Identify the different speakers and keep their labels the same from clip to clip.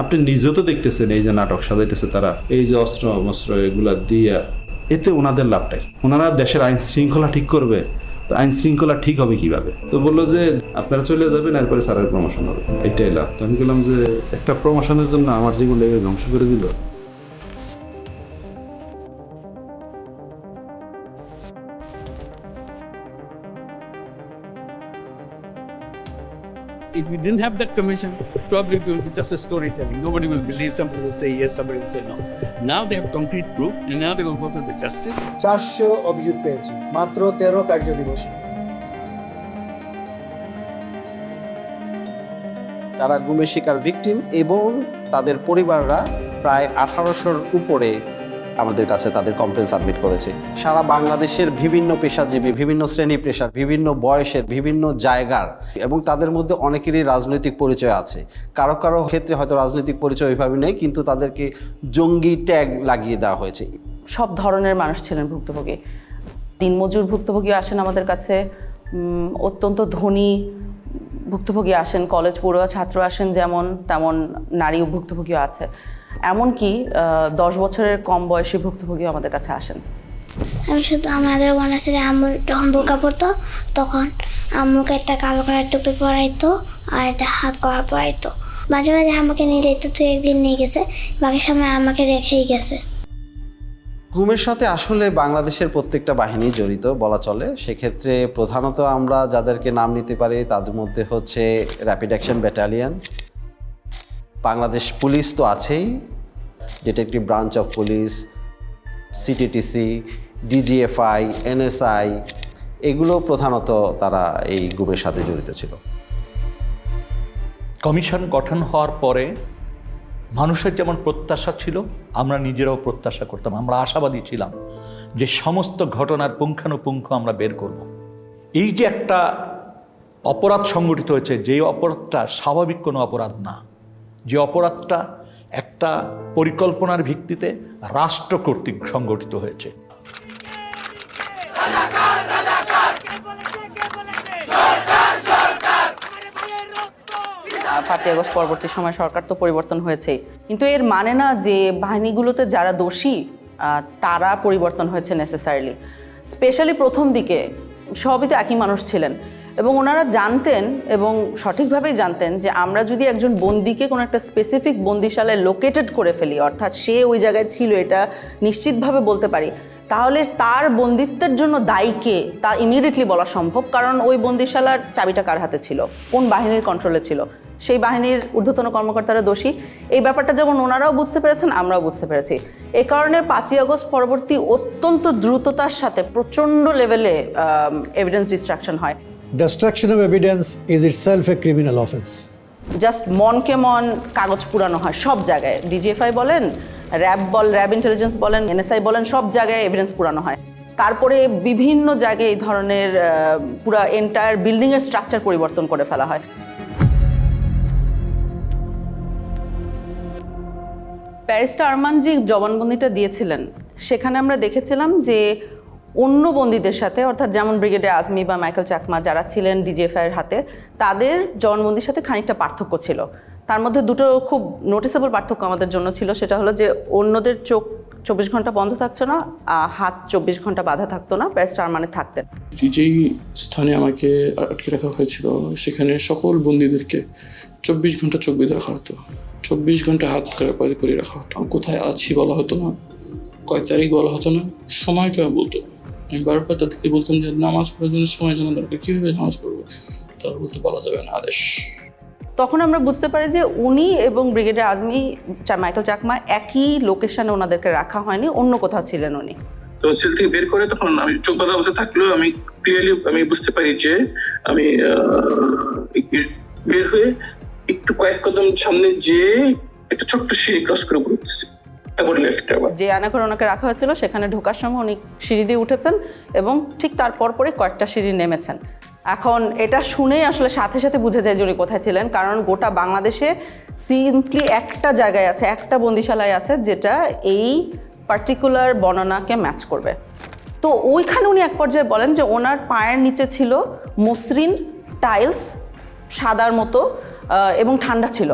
Speaker 1: আপনি নিজেও তো দেখতেছেন এই যে নাটক সাজাইতেছে তারা, এই যে অস্ত্র মস্ত্র এগুলা দিয়া, এতে ওনাদের লাভটাই, ওনারা দেশের আইন শৃঙ্খলা ঠিক করবে, তো আইন শৃঙ্খলা ঠিক হবে কিভাবে? তো বললো যে আপনারা চলে যাবেন, এরপরে স্যারের প্রমোশন হবে, এইটাই লাভ। তো আমি বললাম যে একটা প্রমোশনের জন্য আমার জীবন লেগে ধ্বংস করে দিল।
Speaker 2: If we didn't have that commission, probably it will be just a storytelling. Nobody will believe. Somebody will say yes, somebody will say no. Now they have concrete proof, and now they will go to the justice.
Speaker 3: 400 অভিযোগ পেয়েছি মাত্র 13 কার্য দিবসে।
Speaker 4: তারা গুমের শিকার victim এবং তাদের পরিবাররা প্রায় 1800-র উপরে আমাদের কাছে তাদের কমপ্লেন সাবমিট করেছে। সারা বাংলাদেশের বিভিন্ন পেশাজীবী, বিভিন্ন শ্রেণী পেশার, বিভিন্ন বয়সের, বিভিন্ন জায়গার, এবং তাদের মধ্যে অনেকেরই রাজনৈতিক পরিচয় আছে। কারো কারো ক্ষেত্রে হয়তো রাজনৈতিক পরিচয় ওইভাবে নেই, কিন্তু তাদেরকে জঙ্গি ট্যাগ লাগিয়ে দেওয়া হয়েছে।
Speaker 5: সব ধরনের মানুষ ছিলেন ভুক্তভোগী। দিনমজুর ভুক্তভোগী আসেন আমাদের কাছে, অত্যন্ত ধনী ভুক্তভোগী আসেন, কলেজ পড়ুয়া ছাত্র আসেন, যেমন তেমন নারী ভুক্তভোগীও আছে। এমনকি 10 বছরের কম বয়সী ভুক্তভোগীও আমাদের কাছে আসেন।
Speaker 6: আমি শুধু আমাদের মনে আছে যে আম্মু যখন বোরকা পরতো তখন আম্মুকে একটা কালো কালার টুপি পরাইতো আর একটা হাত করা পরাইতো। মাঝে মাঝে আমাকে নিয়ে যেত, তুই একদিন নিয়ে গেছে, বাকি সময় আমাকে রেখেই গেছে।
Speaker 4: গুমের সাথে আসলে বাংলাদেশের প্রত্যেকটা বাহিনী জড়িত বলা চলে। সেক্ষেত্রে প্রধানত আমরা যাদেরকে নাম নিতে পারি তাদের মধ্যে হচ্ছে rapid action battalion, Bangladesh police তো আছেই, detective branch of police, CTTC, DGFI, NSI, এগুলো প্রধানত তারা এই গুমের সাথে জড়িত ছিল।
Speaker 7: কমিশন গঠন হওয়ার পরে মানুষের যেমন প্রত্যাশা ছিল, আমরা নিজেরাও প্রত্যাশা করতাম, আমরা আশাবাদী ছিলাম যে সমস্ত ঘটনার পুঙ্খানুপুঙ্খ আমরা বের করব। এই যে একটা অপরাধ সংগঠিত হয়েছে, যে অপরাধটা স্বাভাবিক কোনো অপরাধ না, যে অপরাধটা একটা পরিকল্পনার ভিত্তিতে রাষ্ট্র কর্তৃক সংগঠিত হয়েছে।
Speaker 5: 5ই আগস্ট পরবর্তী সময় সরকার তো পরিবর্তন হয়েছেই, কিন্তু এর মানে না যে বাহিনীগুলোতে যারা দোষী তারা পরিবর্তন হয়েছে নেসেসারিলি। স্পেশালি প্রথম দিকে সবই তো একই মানুষ ছিলেন, এবং ওনারা জানতেন এবং সঠিকভাবেই জানতেন যে আমরা যদি একজন বন্দীকে কোনো একটা স্পেসিফিক বন্দিশালায় লোকেটেড করে ফেলি, অর্থাৎ সে ওই জায়গায় ছিল এটা নিশ্চিতভাবে বলতে পারি, তাহলে তার বন্দিত্বের জন্য দায়ীকে তা ইমিডিয়েটলি বলা সম্ভব। কারণ ওই বন্দিশালার চাবিটা কার হাতে ছিল, কোন বাহিনীর কন্ট্রোলে ছিল, সেই বাহিনীর ঊর্ধ্বতন কর্মকর্তারা দোষী। এই ব্যাপারটা যেমন ওনারাও বুঝতে পেরেছেন, আমরাও বুঝতে পেরেছি। এ কারণে 5ই আগস্ট পরবর্তী অত্যন্ত দ্রুততার সাথে প্রচণ্ড লেভেলে এভিডেন্স ডিস্ট্রাকশন হয়।
Speaker 8: Destruction of evidence is itself a criminal offense.
Speaker 5: Just মনকে মন কাগজ পুরানো হয় সব জায়গায়। ডিজিএফআই বলেন, র্যাব ইন্টেলিজেন্স বলেন, এনএসআই বলেন, সব জায়গায় এভিডেন্স পুরানো হয়। তারপরে বিভিন্ন জায়গায় এই ধরনের পুরা এন্টায়ার বিল্ডিংয়ের স্ট্রাকচার পরিবর্তন করে ফেলা হয়। ব্যারিস্টার আরমান জি জবানবন্দিটা দিয়েছিলেন, সেখানে আমরা দেখেছিলাম যে অন্য বন্দীদের সাথে, অর্থাৎ যেমন ব্রিগেডিয়ার আজমি বা মাইকেল চাকমা যারা ছিলেন ডিজিএফআইয়ের হাতে, তাদের জবানবন্দির সাথে খানিকটা পার্থক্য ছিল। তার মধ্যে দুটো খুব নোটিসেবল পার্থক্য আমাদের জন্য ছিল। সেটা হলো যে অন্যদের চোখ 24 ঘন্টা বন্ধ থাকছে না, হাত 24 ঘন্টা বাধা থাকতো না, ব্যারিস্টার আরমানের থাকতেন।
Speaker 9: যেই স্থানে আমাকে আটকে রাখা হয়েছিল সেখানে সকল বন্দীদেরকে 24 ঘন্টা চোখ বেঁধে রাখা হতো, 24 ঘন্টা হাত করে রাখা হতো। কোথায় আছি বলা হতো না, কয় তারিখ বলা হতো না, সময়টা বলতো না। আমি বারবার তাদেরকে বলতাম যে নামাজ পড়ার জন্য সময় জানা দরকার, কীভাবে নামাজ পড়বো, তারা বলতে বলা যাবে না, আদেশ।
Speaker 5: তখন আমরা বুঝতে পারি যে উনি এবং ব্রিগেডিয়ার আজমি, মাইকেল চাকমা একই লোকেশনে ওনাদেরকে রাখা হয়নি, অন্য কোথাও ছিলেন উনি।
Speaker 9: তো সেল থেকে বের করে তখন আমি চোখ বাঁধা অবস্থা থাকলেও আমি ক্লিয়ারলি আমি বুঝতে পারি যে আমি বের হয়ে একটু কয়েক কদম সামনে যে একটা ছোট্ট সিঁড়ি ক্রস করে ঘুরতেছি, তারপর লেফট।
Speaker 5: যে আয়নাঘরে ওনাকে রাখা হয়েছিল সেখানে ঢোকার সময় উনি সিঁড়ি দিয়ে উঠেছেন এবং ঠিক তার পরপরই কয়েকটা সিঁড়ি নেমেছেন। এখন এটা শুনেই আসলে সাথে সাথে বুঝে যায় যে উনি কোথায় ছিলেন, কারণ গোটা বাংলাদেশে সিম্পলি একটা জায়গায় আছে, একটা বন্দিশালায় আছে যেটা এই পার্টিকুলার বর্ণনাকে ম্যাচ করবে। তো ওইখানে উনি এক পর্যায়ে বলেন যে ওনার পায়ের নিচে ছিল মসৃণ টাইলস, সাদার মতো, এবং ঠান্ডা ছিল।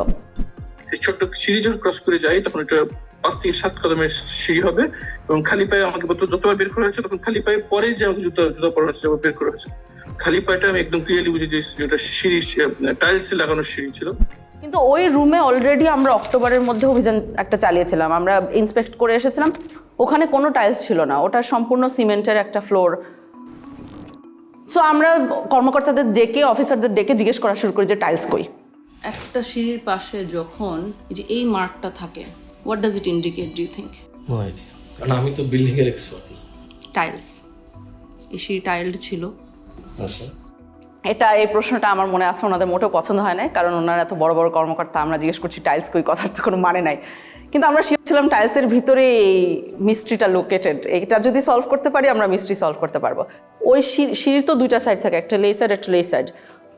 Speaker 9: ছোট্ট সিঁড়ি যখন ক্রস করে যাই তখন একটা 5 থেকে 7 কদমের সিঁড়ি হবে এবং খালি পায়ে আমাকে যতবার বের করা হয়েছে তখন খালি পায়ে পরে যে আমাকে জুতা পরা হয়েছে বের করা হয়েছে, খালি পায়েটা আমি একদম ক্লিয়ারলি বুঝে দিয়েছি ওটা সিঁড়ি টাইলস লাগানো সিঁড়ি ছিল।
Speaker 5: কিন্তু ওই রুমে অলরেডি আমরা অক্টোবরের মধ্যে অভিযান একটা চালিয়েছিলাম, আমরা ইন্সপেক্ট করে এসেছিলাম, ওখানে কোনো টাইলস ছিল না, ওটা সম্পূর্ণ সিমেন্টের একটা ফ্লোর। সো আমরা কর্মকর্তাদের ডেকে অফিসারদের ডেকে জিজ্ঞেস করা শুরু করি যে টাইলস কই। একটা সিঁড়ির পাশে যখন এই মার্কটা থাকে, what does it indicate do you think?
Speaker 10: কারণ আমি তো বিল্ডিং এর এক্সপার্ট না।
Speaker 5: টাইলস, এই সিঁড়ি টাইলড ছিল।
Speaker 10: আচ্ছা,
Speaker 5: এই প্রশ্নটা আমার মনে আছে ওনাদের মোটেও পছন্দ হয় না, কারণ ওনারা এত বড় বড় কর্মকর্তা, আমরা জিজ্ঞেস করছি টাইলস কই, কথার তো কোনো মানে নাই। কিন্তু আমরা শিওর ছিলাম টাইলসের ভিতরে এই মিস্ট্রিটা লোকেটেড, এটা যদি সলভ করতে পারি আমরা মিস্ট্রি সলভ করতে পারবো। ওই সিঁড়ির তো দুইটা সাইড থাকে, একটা লেই সাইড একটা লেই সাইড,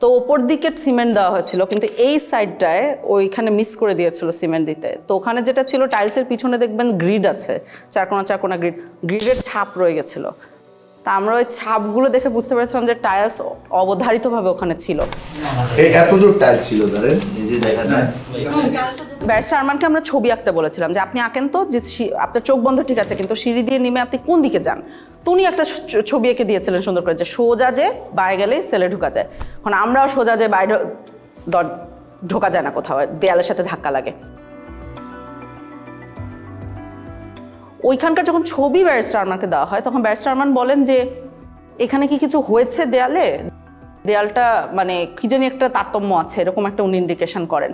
Speaker 5: তো ওপর দিকে সিমেন্ট দেওয়া হয়েছিল কিন্তু এই সাইডটায় ওইখানে মিস করে দিয়েছিল সিমেন্ট দিতে। তো ওখানে যেটা ছিল টাইলসের পিছনে দেখবেন গ্রিড আছে, চারকোনা গ্রিডের ছাপ রয়ে গেছিলো। তা আমরা ওই ছাপগুলো দেখে বুঝতে পেরেছিলাম যে টাইলস অবধারিতভাবে ওখানে ছিল।
Speaker 11: এতদূর টাইলস ছিল ধরেন এই যে দেখা যায়।
Speaker 5: ব্যারিস্টার আরমানকে আমরা ছবি আঁকতে বলেছিলাম যে আপনি আঁকেন তো, যে আপনার চোখ বন্ধ ঠিক আছে কিন্তু সিঁড়ি দিয়ে নেমে আপনি কোন দিকে যান। তো উনি একটা ছবি এঁকে দিয়েছিলেন সুন্দর করে, যে সোজা যে বাইরে গেলে সেলে ঢোকা যায়। এখন আমরাও সোজা যে বাইরে ঢোকা যায় না, কোথাও দেয়ালের সাথে ধাক্কা লাগে। ওইখানকার যখন ছবি ব্যারিস্টার আরমানকে দেওয়া হয় তখন ব্যারিস্টার আরমান বলেন যে এখানে কি কিছু হয়েছে দেয়ালে, দেয়ালটা মানে কি জানি একটা তারতম্য আছে, এরকম একটা উনি ইন্ডিকেশন করেন।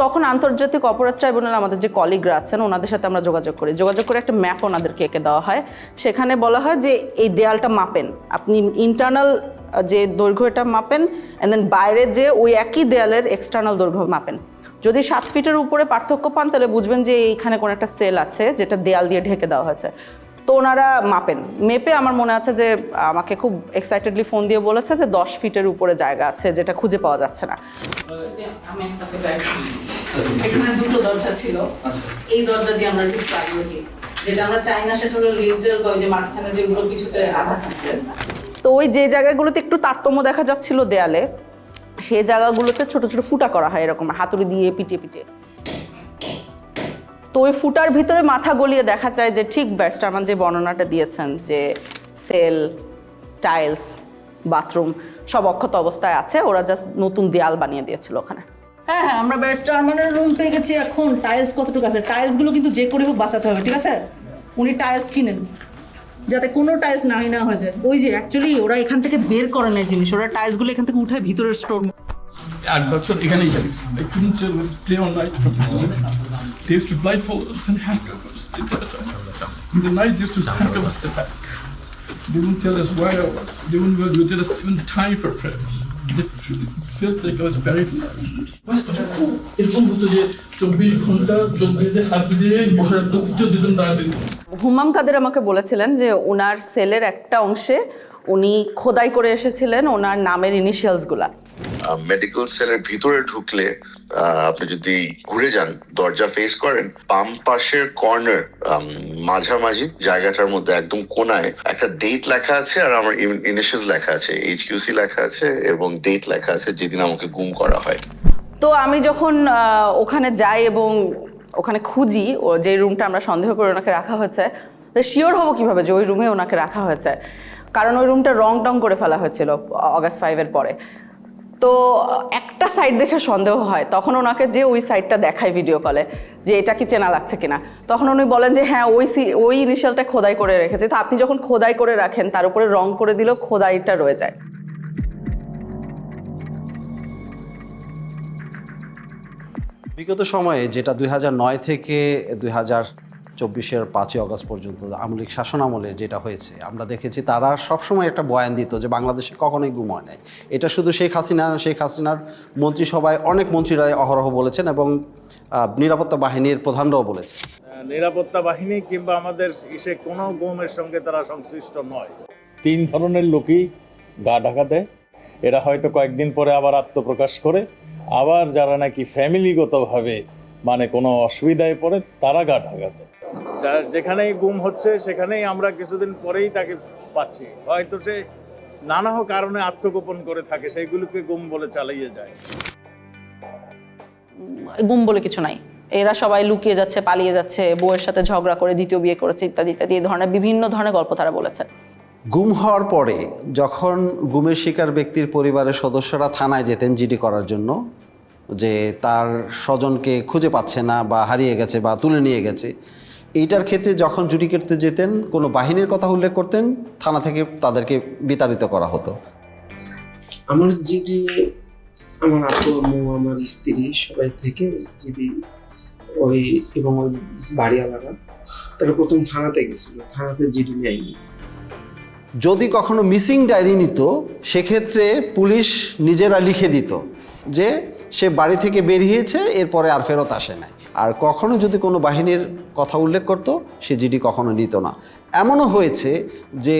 Speaker 5: তখন আন্তর্জাতিক অপরাধ ট্রাইব্যুনাল আমাদের যে কলিগরা আছেন ওনাদের সাথে আমরা যোগাযোগ করে একটা ম্যাপ ওনাদেরকে এঁকে দেওয়া হয়। সেখানে বলা হয় যে এই দেয়ালটা মাপেন, আপনি ইন্টারনাল যে দৈর্ঘ্য এটা মাপেন, অ্যান্ড দেন বাইরে যে ওই একই দেয়ালের এক্সটার্নাল দৈর্ঘ্য মাপেন। যদি 7 ফিটের উপরে পার্থক্য পান তাহলে বুঝবেন যে এইখানে কোনো একটা সেল আছে যেটা দেয়াল দিয়ে ঢেকে দেওয়া হয়েছে। তো ওনারা মাপেন, মেপে আমার মনে আছে যে আমাকে খুব এক্সাইটেডলি ফোন দিয়ে বলেছে যে 10 ফিটের উপরে জায়গা আছে যেটা খুঁজে পাওয়া যাচ্ছে না। আমি এখানে দুটো দরজা ছিল, এই দরজা দিয়ে আমরা ঠিক পারবো কি, যেটা আমরা চাই না সেটা হলো লিডার ওই যে মাঝখানে যেগুলো কিছুতে আধা থাকবে। তো ওই যে জায়গাগুলোতে একটু তারতম্য দেখা যাচ্ছিল দেয়ালে, সেই জায়গাগুলোতে ছোট ছোট ফুটা করা হয় এরকম হাতুড়ি দিয়ে পিটিয়ে। তো ওই ফুটার ভিতরে মাথা গলিয়ে দেখা যায় যে ঠিক ব্যারিস্টার আরমান যে বর্ণনাটা দিয়েছেন যে সেল, টাইলস, বাথরুম সব অক্ষত অবস্থায় আছে, ওরা জাস্ট নতুন দেয়াল বানিয়ে দিয়েছিল ওখানে। হ্যাঁ, আমরা ব্যারিস্টার আরমানের রুম পেয়ে গেছি। এখন টাইলস কতটুকু আছে, টাইলসগুলো কিন্তু যে করে হোক বাঁচাতে হবে, ঠিক আছে? উনি টাইলস চিনেন, যাতে কোনো টাইলস নাই না হয়ে যায়। ওই যে অ্যাকচুয়ালি ওরা এখান থেকে বের করে নেয় জিনিস, ওরা টাইলসগুলো এখান থেকে উঠায় ভিতরের স্টোর।
Speaker 9: 8 বছর এখানেই যাবে। I couldn't stay all night from the sun. They used to blindfold us and handcuff us. In the night, they used to handcuff us to the back. They wouldn't tell us where I was. They wouldn't let us even time for prayers. Literally, it felt like I was buried alive. এরকম হতো যে 24 ঘন্টা চোখ বেঁধে হাত দিয়ে বসে রাখতো, কিছু দিতেন না দিতেন।
Speaker 5: হুমাম কাদের আমাকে বলেছিলেন যে ওনার সেলের একটা অংশে উনি খোদাই করে এসেছিলেন ওনার নামের ইনিশিয়ালসগুলা।
Speaker 11: মেডিকেল সেলের ভিতরে ঢুকলে আপনি যদি ঘুরে যান, দরজা ফেস করেন, বাম পাশের কর্নার মাঝামাঝি জায়গাটার মধ্যে একদম কোনায় একটা ডেট লেখা আছে আর আমার ইনিশিয়ালস লেখা আছে, HQC লেখা আছে এবং ডেট লেখা আছে যেদিন আমাকে গুম করা হয়।
Speaker 5: তো আমি যখন ওখানে যাই এবং ওখানে খুঁজি ও যে রুমটা আমরা সন্দেহ করে ওনাকে রাখা হয়েছে, তো শিওর হবো কিভাবে যে ওই রুমে ওনাকে রাখা হয়েছে, কারণ ওই রুমটা রং করে ফেলা হয়েছিল অগাস্ট 5-এর পরে। তো একটা সাইড দেখে সন্দেহ হয়, তখন ওনাকে যে ওই সাইডটা দেখায় ভিডিও কলে যে এটা কি চেনা লাগছে কিনা, তখন উনি বলেন যে হ্যাঁ ওই ইনিশিয়ালটা খোদাই করে রেখেছে। তো আপনি যখন খোদাই করে রাখেন তার উপরে রং করে দিলেও খোদাইটা রয়ে যায়।
Speaker 4: বিগত সময়ে যেটা 2009 থেকে 2024-এর 5ই অগস্ট পর্যন্ত আওয়ামী লীগ শাসন আমলে যেটা হয়েছে, আমরা দেখেছি তারা সবসময় একটা বয়ান দিত যে বাংলাদেশে কখনোই গুম হয় নাই। এটা শুধু শেখ হাসিনার মন্ত্রিসভায় অনেক মন্ত্রীরাই অহরহ বলেছেন এবং নিরাপত্তা বাহিনীর প্রধানরাও বলেছেন।
Speaker 12: নিরাপত্তা বাহিনী কিংবা আমাদের কোনো গুমের সঙ্গে তারা সংশ্লিষ্ট নয়।
Speaker 10: 3 ধরনের লোকই গা ঢাকা দেয়, এরা হয়তো কয়েকদিন পরে আবার আত্মপ্রকাশ করে, আবার যারা নাকি ফ্যামিলিগতভাবে মানে কোনো অসুবিধায় পড়ে তারা গা ঢাকা দেয়।
Speaker 12: যেখানেই গুম হচ্ছে সেখানেই আমরা কিছুদিন পরেই তাকে পাচ্ছি, হয়তো সে নানা কারণে আত্মগোপন করে থাকে, সেইগুলোকে গুম বলে চালিয়ে যায়।
Speaker 5: গুম বলে কিছু নাই, এরা সবাই লুকিয়ে যাচ্ছে, পালিয়ে যাচ্ছে, বউয়ের সাথে ঝগড়া করে দ্বিতীয় বিয়ে করেছে, ইত্যাদি ইত্যাদি, এই ধরনের বিভিন্ন ধরনের গল্প তারা বলেছে।
Speaker 4: গুম হওয়ার পরে যখন গুমের শিকার ব্যক্তির পরিবারের সদস্যরা থানায় যেতেন জিডি করার জন্য, যে তার স্বজনকে খুঁজে পাচ্ছে না বা হারিয়ে গেছে বা তুলে নিয়ে গেছে, এইটার ক্ষেত্রে যখন জুডি করতে যেতেন কোনো বাহিনীর কথা উল্লেখ করতেন, থানা থেকে তাদেরকে বিতাড়িত করা হতো।
Speaker 13: আমার জিডি আমার আপু, আম্মু, আমার স্ত্রী সবাই থেকে জিডি ওই এবং ওই বাড়িওয়ালারা তারা প্রথম থানাতে গেছিল, থানাতে জিডি নেয়নি।
Speaker 4: যদি কখনো মিসিং ডায়েরি নিত, সেক্ষেত্রে পুলিশ নিজেরা লিখে দিত যে সে বাড়ি থেকে বেরিয়েছে, এরপরে আর ফেরত আসে নাই। আর কখনো যদি কোনো বাহিনীর কথা উল্লেখ করতো, সে জিডি কখনো নিত না। এমনও হয়েছে যে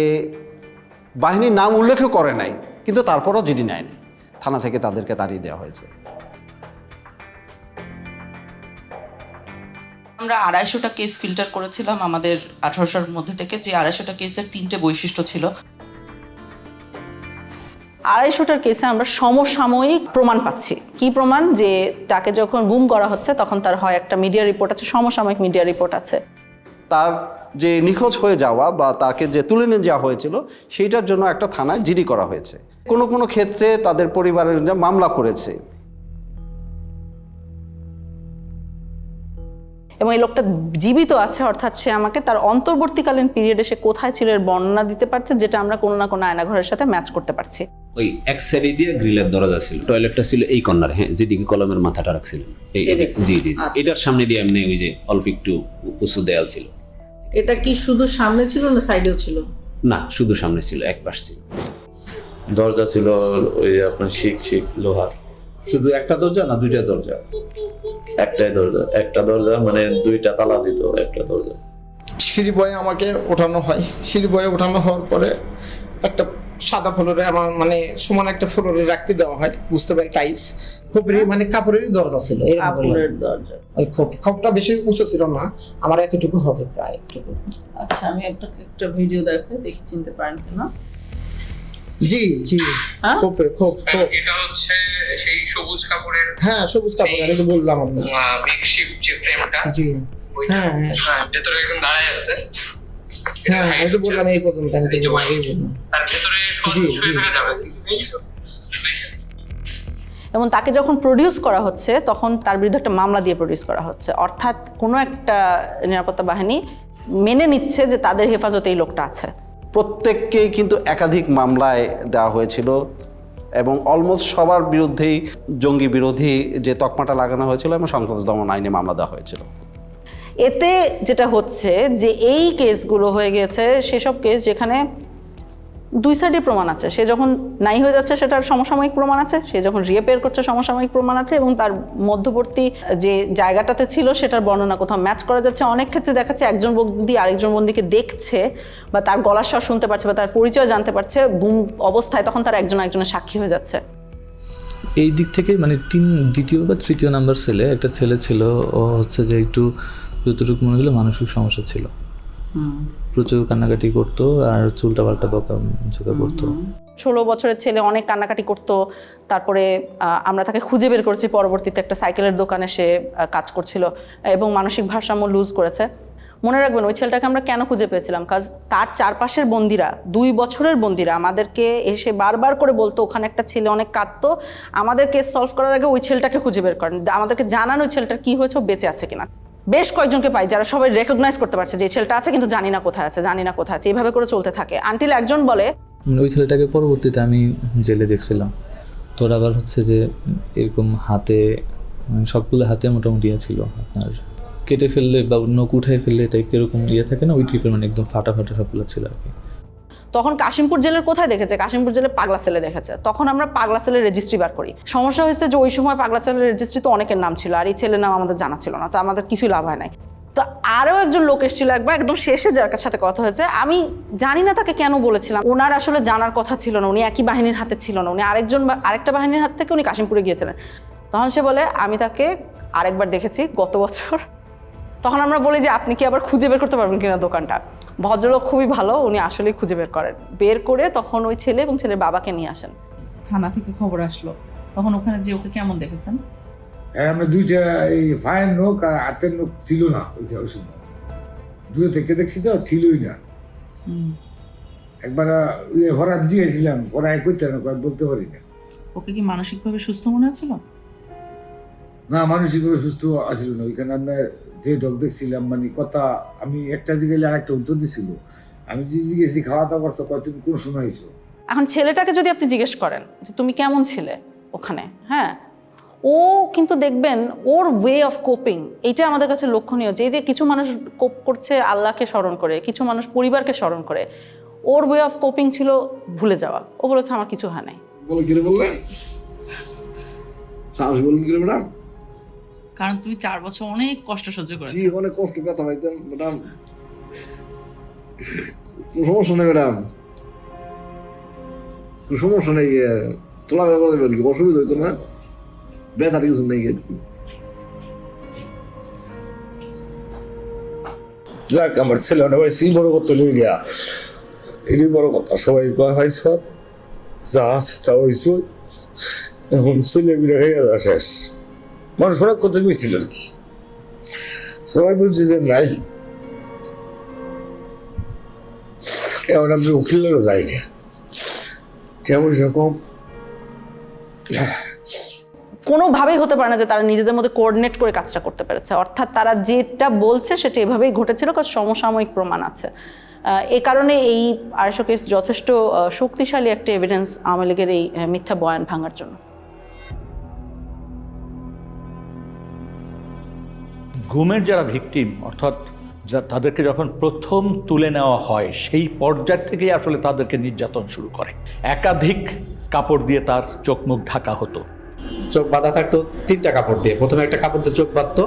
Speaker 4: বাহিনীর নাম উল্লেখও করে নাই, কিন্তু তারপরও জিডি নেয়নি, থানা থেকে তাদেরকে তাড়িয়ে দেওয়া হয়েছে।
Speaker 5: আমরা 250টা কেস ফিল্টার করেছিলাম আমাদের 1800-র মধ্যে থেকে, যে 250টা কেসের 3টে বৈশিষ্ট্য ছিল। 250টার কেসে আমরা সমসাময়িক প্রমাণ পাচ্ছি। কি প্রমাণ? যে তাকে যখন গুম করা হচ্ছে তখন তার হয় একটা মিডিয়া রিপোর্ট আছে, সমসাময়িক মিডিয়া রিপোর্ট আছে।
Speaker 4: তার যে নিখোঁজ হয়ে যাওয়া বা তাকে যে তুলে নিয়ে যাওয়া হয়েছিল, সেইটার জন্য একটা থানায় জিডি করা হয়েছে। কোনো কোনো ক্ষেত্রে তাদের পরিবারের মামলা করেছে।
Speaker 5: এবং এই লোকটা জীবিত আছে, অর্থাৎ সে আমাকে তার অন্তর্বর্তীকালীন পিরিয়ডে সে কোথায় ছিল এর বর্ণনা দিতে পারছে, যেটা আমরা কোনো না কোনো আয়নাঘরের সাথে ম্যাচ করতে পারছি।
Speaker 14: ওই এক সাইডে দিয়ে গ্রিলের দরজা ছিল, টয়লেটটা ছিল এই কর্নারে, হ্যাঁ, যেদিকে কলমের মাথাটা রাখছিলেন, এই জি জি, এটার সামনে দিয়ে এমনি ওই যে অল্প একটু উঁচু দেয়াল ছিল।
Speaker 5: এটা কি শুধু সামনে ছিল না সাইডেও ছিল?
Speaker 14: না, শুধু সামনে ছিল, এক পাশ ছিল।
Speaker 1: দরজা ছিল ওই আপনার শিক লোহার।
Speaker 15: শুধু একটা দরজা না দুইটা দরজা?
Speaker 1: একটাই দরজা, একটা দরজা মানে দুইটা তালা দিত একটা দরজা।
Speaker 13: সিঁড়ি বয়ে আমাকে ওঠানো হয়, সিঁড়ি বয়ে ওঠানো হওয়ার পরে একটা সাদা ফ্লোরে আমার মানে সমান একটা ফ্লোরে রাখতে দেওয়া হয়, বুঝতে পারি টাইলস, খোপের মানে কাপড়ের দরজা ছিল। ওই খোপটা বেশি উঁচু ছিল না, আমার এতটুকু হবে প্রায় এতটুকু।
Speaker 5: আচ্ছা, আমি আপনাকে একটা ভিডিও দেখাই, দেখি চিনতে পারেন কিনা।
Speaker 13: জি জি, খোপে খোপ।
Speaker 16: এটা হচ্ছে সেই সবুজ কাপড়ের,
Speaker 13: হ্যাঁ সবুজ কাপড়, আমি তো বললাম আপনাকে
Speaker 16: মেকশিফট যে ফ্রেমটা।
Speaker 13: জি হ্যাঁ হ্যাঁ,
Speaker 16: ভেতরে একজন দাঁড়ায় আছে।
Speaker 13: হ্যাঁ আমি তো বললাম এই পর্যন্ত, আমি তো আগেই বললাম।
Speaker 16: আর ভেতরে শুয়ে থাকা যাবে।
Speaker 5: এবং তাকে যখন প্রডিউস করা হচ্ছে তখন তার বিরুদ্ধে একটা মামলা দিয়ে প্রডিউস করা হচ্ছে, অর্থাৎ কোনো একটা নিরাপত্তা বাহিনী মেনে নিচ্ছে যে তাদের হেফাজতে এই লোকটা আছে।
Speaker 4: প্রত্যেককেই কিন্তু একাধিক মামলায় দেওয়া হয়েছিল এবং অলমোস্ট সবার বিরুদ্ধেই জঙ্গি বিরোধী যে তকমাটা লাগানো হয়েছিল এবং সন্ত্রাস দমন আইনে মামলা দেওয়া হয়েছিল।
Speaker 5: এতে যেটা হচ্ছে যে এই কেসগুলো হয়ে গেছে সেসব কেস যেখানে দুই সাইডে প্রমাণ আছে। সে যখন নাই হয়ে যাচ্ছে সেটার সমসাময়িক প্রমাণ আছে, সে যখন রিঅ্যাপিয়ার করছে সমসাময়িক প্রমাণ আছে, এবং তার মধ্যবর্তী যে জায়গাটাতে ছিল সেটার বর্ণনা কোথাও ম্যাচ করা যাচ্ছে। অনেক ক্ষেত্রে দেখাচ্ছে একজন বন্দী আরেকজন বন্দীকে দেখছে বা তার গলার স্বর শুনতে পারছে বা তার পরিচয় জানতে পারছে গুম অবস্থায়, তখন তার একজন একজনের সাক্ষী হয়ে যাচ্ছে।
Speaker 17: এই দিক থেকে মানে দ্বিতীয় বা তৃতীয় নাম্বার ছেলে, একটা ছেলে ছিল, ও হচ্ছে যে একটু যতটুকু মনে হলো মানসিক সমস্যা ছিল, প্রচুর কান্নাকাটি করতো আর চুলটা পাল্টা বকা করতো।
Speaker 5: 16 বছরের ছেলে অনেক কান্নাকাটি করতো। তারপরে আমরা তাকে খুঁজে বের করেছি, পরবর্তীতে একটা সাইকেলের দোকানে সে কাজ করছিল এবং মানসিক ভারসাম্য লুজ করেছে। মনে রাখবেন ওই ছেলেটাকে আমরা কেন খুঁজে পেয়েছিলাম, কাজ তার চারপাশের বন্দিরা, 2 বছরের বন্দিরা আমাদেরকে এসে বারবার করে বলতো ওখানে একটা ছেলে অনেক কাঁদতো, আমাদের কেস সলভ করার আগে ওই ছেলেটাকে খুঁজে বের করেন, আমাদেরকে জানান ওই ছেলেটার কী হয়েছে, বেঁচে আছে কিনা। বেশ কয়েকজনকে পাই যারা সবাই রেকগনাইজ করতে পারছে যে ছেলেটা আছে কিন্তু জানি না কোথায় আছে, জানি না কোথায় আছে, এইভাবে করে চলতে থাকে আনটিল একজন বলে।
Speaker 17: ওই ছেলেটাকে পরবর্তীতে আমি জেলে দেখছিলাম, তোর আবার হচ্ছে যে এরকম হাতে সবগুলো হাতে মোটামুটি ছিল, আপনার কেটে ফেললে বা নখ উঠাই ফেললে টাইপ এরকম থাকে না, ওই টাইপের মানে একদম ফাটা ফাটা সবগুলো ছিল আর কি।
Speaker 5: তখন কাশিমপুর জেলের কোথায় দেখেছে, কাশিমপুর জেলে পাগলা সেলে দেখেছে। তখন আমরা পাগলা সেলের রেজিস্ট্রি বার করি। সমস্যা হয়েছে যে ওই সময় পাগলা সেলের রেজিস্ট্রি তো অনেকের নাম ছিল, আর এই ছেলের নাম আমাদের জানা ছিল না, তো আমাদের কিছুই লাভ হয় নাই। তো আরও একজন লোক এসেছিল একবার, একদম শেষে যার সাথে কথা হয়েছে, আমি জানি না তাকে কেন বলেছিলাম, ওনার আসলে জানার কথা ছিল না, উনি একই বাহিনীর হাতে ছিল না, উনি আরেকটা বাহিনীর হাত থেকে উনি কাশিমপুরে গিয়েছিলেন। তখন সে বলে আমি তাকে আরেকবার দেখেছি গত বছর। তখন আমরা বলি যে আপনি কি আবার খুঁজে বের করতে পারবেন কিনা দোকানটা। ভদ্রলোক খুবই ভালো, উনি আসলে খুঁজে বের করেন, বের করে তখন ওই ছেলে এবং ছেলের বাবাকে নিয়ে আসেন।
Speaker 18: থানা থেকে খবর আসলো, তখন ওখানে যে ওকে কেমন দেখেছেন?
Speaker 19: আমরা দুইটা এই ফায়ের নোক আর হাতের নোক ছিল না ওই সময়, দূরে থেকে দেখছি তো ছিলই না। একবার হরান জিয়েছিলাম, ওরা করতে না বলতে পারি না।
Speaker 18: ওকে কি মানসিকভাবে সুস্থ মনে হচ্ছিল?
Speaker 19: না, মানসিকভাবে সুস্থ আসছিল না। ওইখানে আমরা যে ডগ দেখছিলাম, মানে কথা আমি একটা জিজ্ঞেস আর একটা উত্তর দিছিল। আমি যে জিজ্ঞেস খাওয়া দাওয়া করছো, তুমি কোন সময় আইছো?
Speaker 5: এখন ছেলেটাকে যদি আপনি জিজ্ঞেস করেন যে তুমি কেমন ছিলে ওখানে, হ্যাঁ, ও কিন্তু দেখবেন ওর ওয়ে অফ কোপিং, এইটা আমাদের কাছে লক্ষণীয়। যে কিছু মানুষ কোপ করছে আল্লাহকে স্মরণ করে, কিছু মানুষ পরিবারকে স্মরণ করে, ওর ওয়ে অফ কোপিং ছিল ভুলে যাওয়া। ও বলেছে আমার কিছু হয় নাই।
Speaker 18: কারণ তুমি 4 বছর অনেক কষ্ট সহ্য করেছো।
Speaker 19: অনেক কষ্ট, ব্যথা পাইতাম ম্যাডাম। সমস্যা নেই ম্যাডাম, সমস্যা নেই, চলাফেরা করতে পারি, অসুবিধা হইতো না, ব্যথা কিছু নেই আর কি। যাক, আমার ছেলে অনেক হয়েছি, বড় করতে নিয়ে গিয়া, এটাই বড় কথা। সবাই কয় ভাই সব যা আছে তা হয়েছ, এখন ছেলে বিড়ে হয়ে যাওয়া শেষ। মানুষ অনেক কথা গেছিল আর কি, সবাই বলছে যে নাই, এখন আমি উকিলেরও যাই না, কেমন সেরকম
Speaker 5: কোনোভাবেই হতে পারে না যে তারা নিজেদের মধ্যে কোঅর্ডিনেট করে কাজটা করতে পেরেছে। অর্থাৎ তারা যেটা বলছে সেটা এভাবেই ঘটেছিল, কারণ সমসাময়িক প্রমাণ আছে। এই কারণে এই 250 কেস যথেষ্ট শক্তিশালী একটা এভিডেন্স আওয়ামী লীগের এই মিথ্যা বয়ান ভাঙার জন্য।
Speaker 7: গুমের যারা ভিকটিম, অর্থাৎ তাদেরকে যখন প্রথম তুলে নেওয়া হয় সেই পর্যায় থেকেই আসলে তাদেরকে নির্যাতন শুরু করে। একাধিক কাপড় দিয়ে তার চোখ মুখ ঢাকা হতো,
Speaker 15: চোখ বাঁধা থাকতো 3টা কাপড় দিয়ে। প্রথমে একটা কাপড় দিয়ে চোখ বাঁধতো,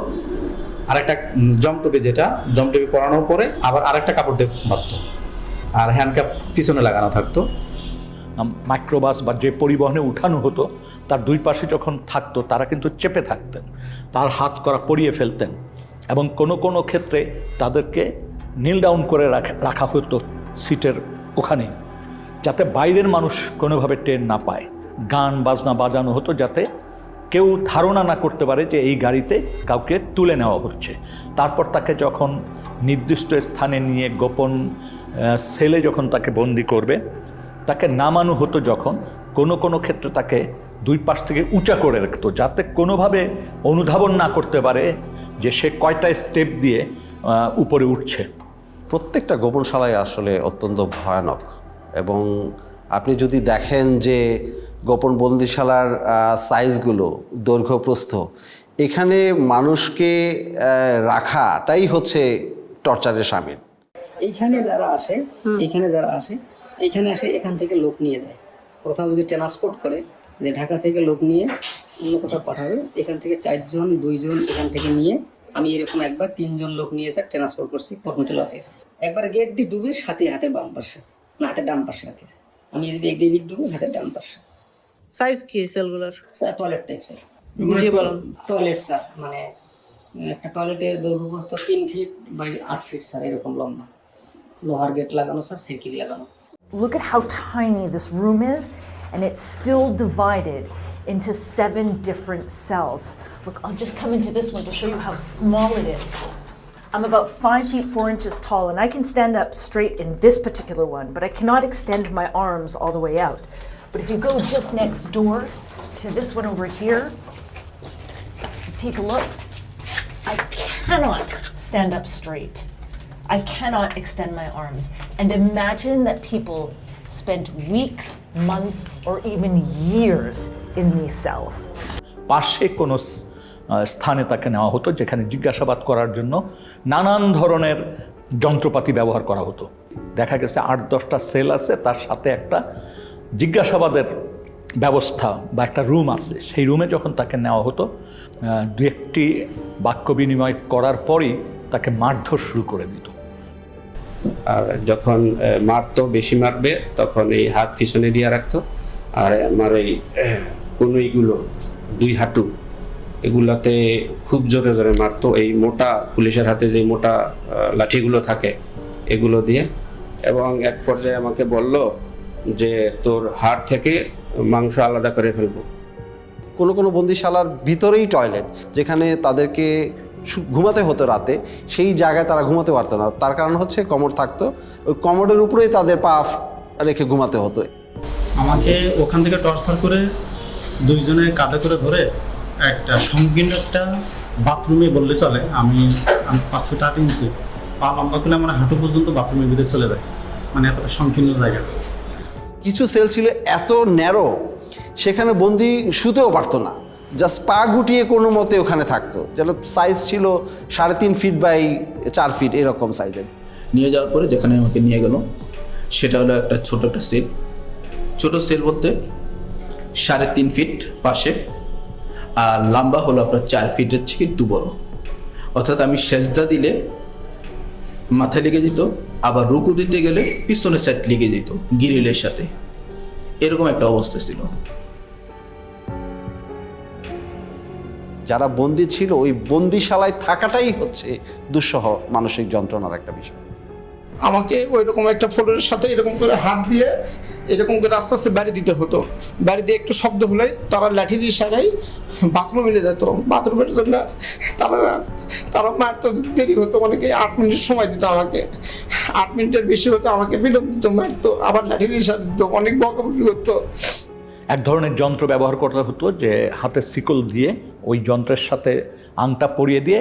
Speaker 15: আরেকটা জমটুপি, যেটা জমটুপি পরানোর পরে আবার আরেকটা কাপড় দিয়ে বাঁধতো, আর হ্যান্ডকাপ পিছনে লাগানো থাকতো।
Speaker 7: মাইক্রোবাস বা যে পরিবহনে উঠানো হতো তার 2 পাশে যখন থাকতো তারা কিন্তু চেপে থাকতেন, তার হাত করা পরিয়ে ফেলতেন, এবং কোনো কোনো ক্ষেত্রে তাদেরকে নীল ডাউন করে রাখা হতো সিটের ওখানে, যাতে বাইরের মানুষ কোনোভাবে টের না পায়। গান বাজনা বাজানো হতো যাতে কেউ ধারণা না করতে পারে যে এই গাড়িতে কাউকে তুলে নেওয়া হচ্ছে। তারপর তাকে যখন নির্দিষ্ট স্থানে নিয়ে গোপন সেলে যখন তাকে বন্দি করবে, তাকে নামানো হতো যখন, কোনো কোনো ক্ষেত্রে তাকে 2 পাশ থেকে উঁচা করে রাখতো, যাতে কোনোভাবে অনুধাবন না করতে পারে যে সে কয়টা স্টেপ দিয়ে উপরে উঠছে।
Speaker 4: প্রত্যেকটা গোপনশালায় আসলে অত্যন্ত ভয়ানক, এবং আপনি যদি দেখেন যে গোপন বন্দিশালার সাইজগুলো, দৈর্ঘ্য প্রস্থ, এখানে মানুষকে রাখাটাই হচ্ছে টর্চারের শামিল।
Speaker 20: এইখানে যারা আসে এখানে আসে, এখান থেকে লোক নিয়ে যায়। কোথাও যদি ট্রান্সপোর্ট করে যে ঢাকা থেকে লোক নিয়ে অন্য কোথাও পাঠাবে, এখান থেকে 4 জন 2 জন এখান থেকে নিয়ে, আমি এরকম একবার 3 জন লোক নিয়ে এসে ট্রান্সপোর্ট করছি কর্মটি লকে। একবার গেট দিয়ে ডুবে সাথে হাতের বাম পাশে, না হাতের ডান পাশে রাখে। আমি যদি একদিক ডুবে হাতের ডান পাশে।
Speaker 18: সাইজ কি সেলগুলোর?
Speaker 20: স্যার টয়লেট টাইপ স্যার,
Speaker 18: বুঝিয়ে বলুন।
Speaker 20: টয়লেট স্যার, মানে একটা টয়লেটের দৈর্ঘ্য প্রস্থ 3 ফিট বাই 8 ফিট স্যার, এরকম লম্বা, লোহার গেট লাগানো স্যার, সার্কিট লাগানো।
Speaker 21: Look at how tiny this room is, and it's still divided into 7 different cells. Look, I'll just come into this one to show you how small it is. I'm about 5 feet 4 inches tall, and I can stand up straight in this particular one, but I cannot extend my arms all the way out. But if you go just next door to this one over here, take a look. I cannot stand up straight. I cannot extend my arms. And imagine that people spent weeks, months, or even years in these cells.
Speaker 7: পাশে কোনো স্থানে তাকে নেওয়া হতো যেখানে জিজ্ঞাসাবাদ করার জন্য নানান ধরনের যন্ত্রপাতি ব্যবহার করা হতো। দেখা গেছে 8-10টা সেল আছে, তার সাথে একটা জিজ্ঞাসাবাদের ব্যবস্থা বা একটা রুম আছে। সেই রুমে যখন তাকে নেওয়া হতো, 2-1টি বাক্য বিনিময় করার পরই তাকে মারধর শুরু করে দিত।
Speaker 14: আর যখন মারতো, বেশি মারবে, তখন এই হাত পিছনে দিয়ে রাখতো, আর আমার এই কনুইগুলো, 2 হাঁটু, এগুলাতে খুব জোরে জোরে মারতো। এই মোটা পুলিশের হাতে যে মোটা লাঠিগুলো থাকে, এগুলো দিয়ে, এবং এক পর্যায়ে আমাকে বলল যে তোর হাড় থেকে মাংস আলাদা করে ফেলবো।
Speaker 4: কোনো কোনো বন্দিশালার ভিতরেই টয়লেট, যেখানে তাদেরকে ঘুমাতে হতো রাতে, সেই জায়গায় তারা ঘুমাতে পারতো না। তার কারণ হচ্ছে কমোড থাকতো, ওই কমোডের উপরেই তাদের পা রেখে ঘুমাতে হতো।
Speaker 2: আমাকে ওখান থেকে টর্চার করে দুইজনে কাঁধে করে ধরে একটা সংকীর্ণ একটা বাথরুমে বললে চলে, আমি 5 ফুট 8 ইঞ্চি পা লম্বা করলে আমার হাঁটু পর্যন্ত বাথরুমের ভিতরে চলে যায়, মানে এতটা সংকীর্ণ জায়গা।
Speaker 4: কিছু সেল ছিল এত ন্যারো, সেখানে বন্দি শুতেও পারতো না, জাস্ট পা গুটিয়ে কোনো মতে ওখানে থাকতো। যেন সাইজ ছিল 3.5 ফিট বাই 4 ফিট এরকম সাইজের।
Speaker 22: নিয়ে যাওয়ার পরে যেখানে আমাকে নিয়ে গেল সেটা হলো একটা ছোট একটা সেল। ছোট সেল বলতে 3.5 ফিট পাশে, আর লম্বা হলো আপনার 4 ফিটের থেকে একটু বড়। অর্থাৎ আমি সেজদা দিলে মাথায় লেগে যেত, আবার রুকু দিতে গেলে পিছনের সাইড লেগে যেত গ্রিলের সাথে, এরকম একটা অবস্থা ছিল।
Speaker 4: যারা বন্দি ছিল ওই বন্দিশালায় থাকাটাই হচ্ছে দুঃসহ মানসিক যন্ত্রণার একটা বিষয়।
Speaker 13: আমাকে ওই রকম একটা ফ্লোরের সাথে এরকম করে হাত দিয়ে এরকম করে আস্তে আস্তে বাড়ি দিতে হতো। বাড়ি দিয়ে একটু শব্দ হলেই তারা লাঠির ইশারায় বাথরুমে নিয়ে যেত। বাথরুমের জন্য তারা মারতে দেরি হতো, অনেকে 8 মিনিট সময় দিত আমাকে। 8 মিনিটের বেশি হতো আমাকে বিলম্ব দিত, মারতো, আবার লাঠির ইশারা দিত, অনেক বকাবকি হতো।
Speaker 7: এক ধরনের যন্ত্র ব্যবহার করতে হতো, যে হাতে শিকল দিয়ে ওই যন্ত্রের সাথে আংটা পরিয়ে দিয়ে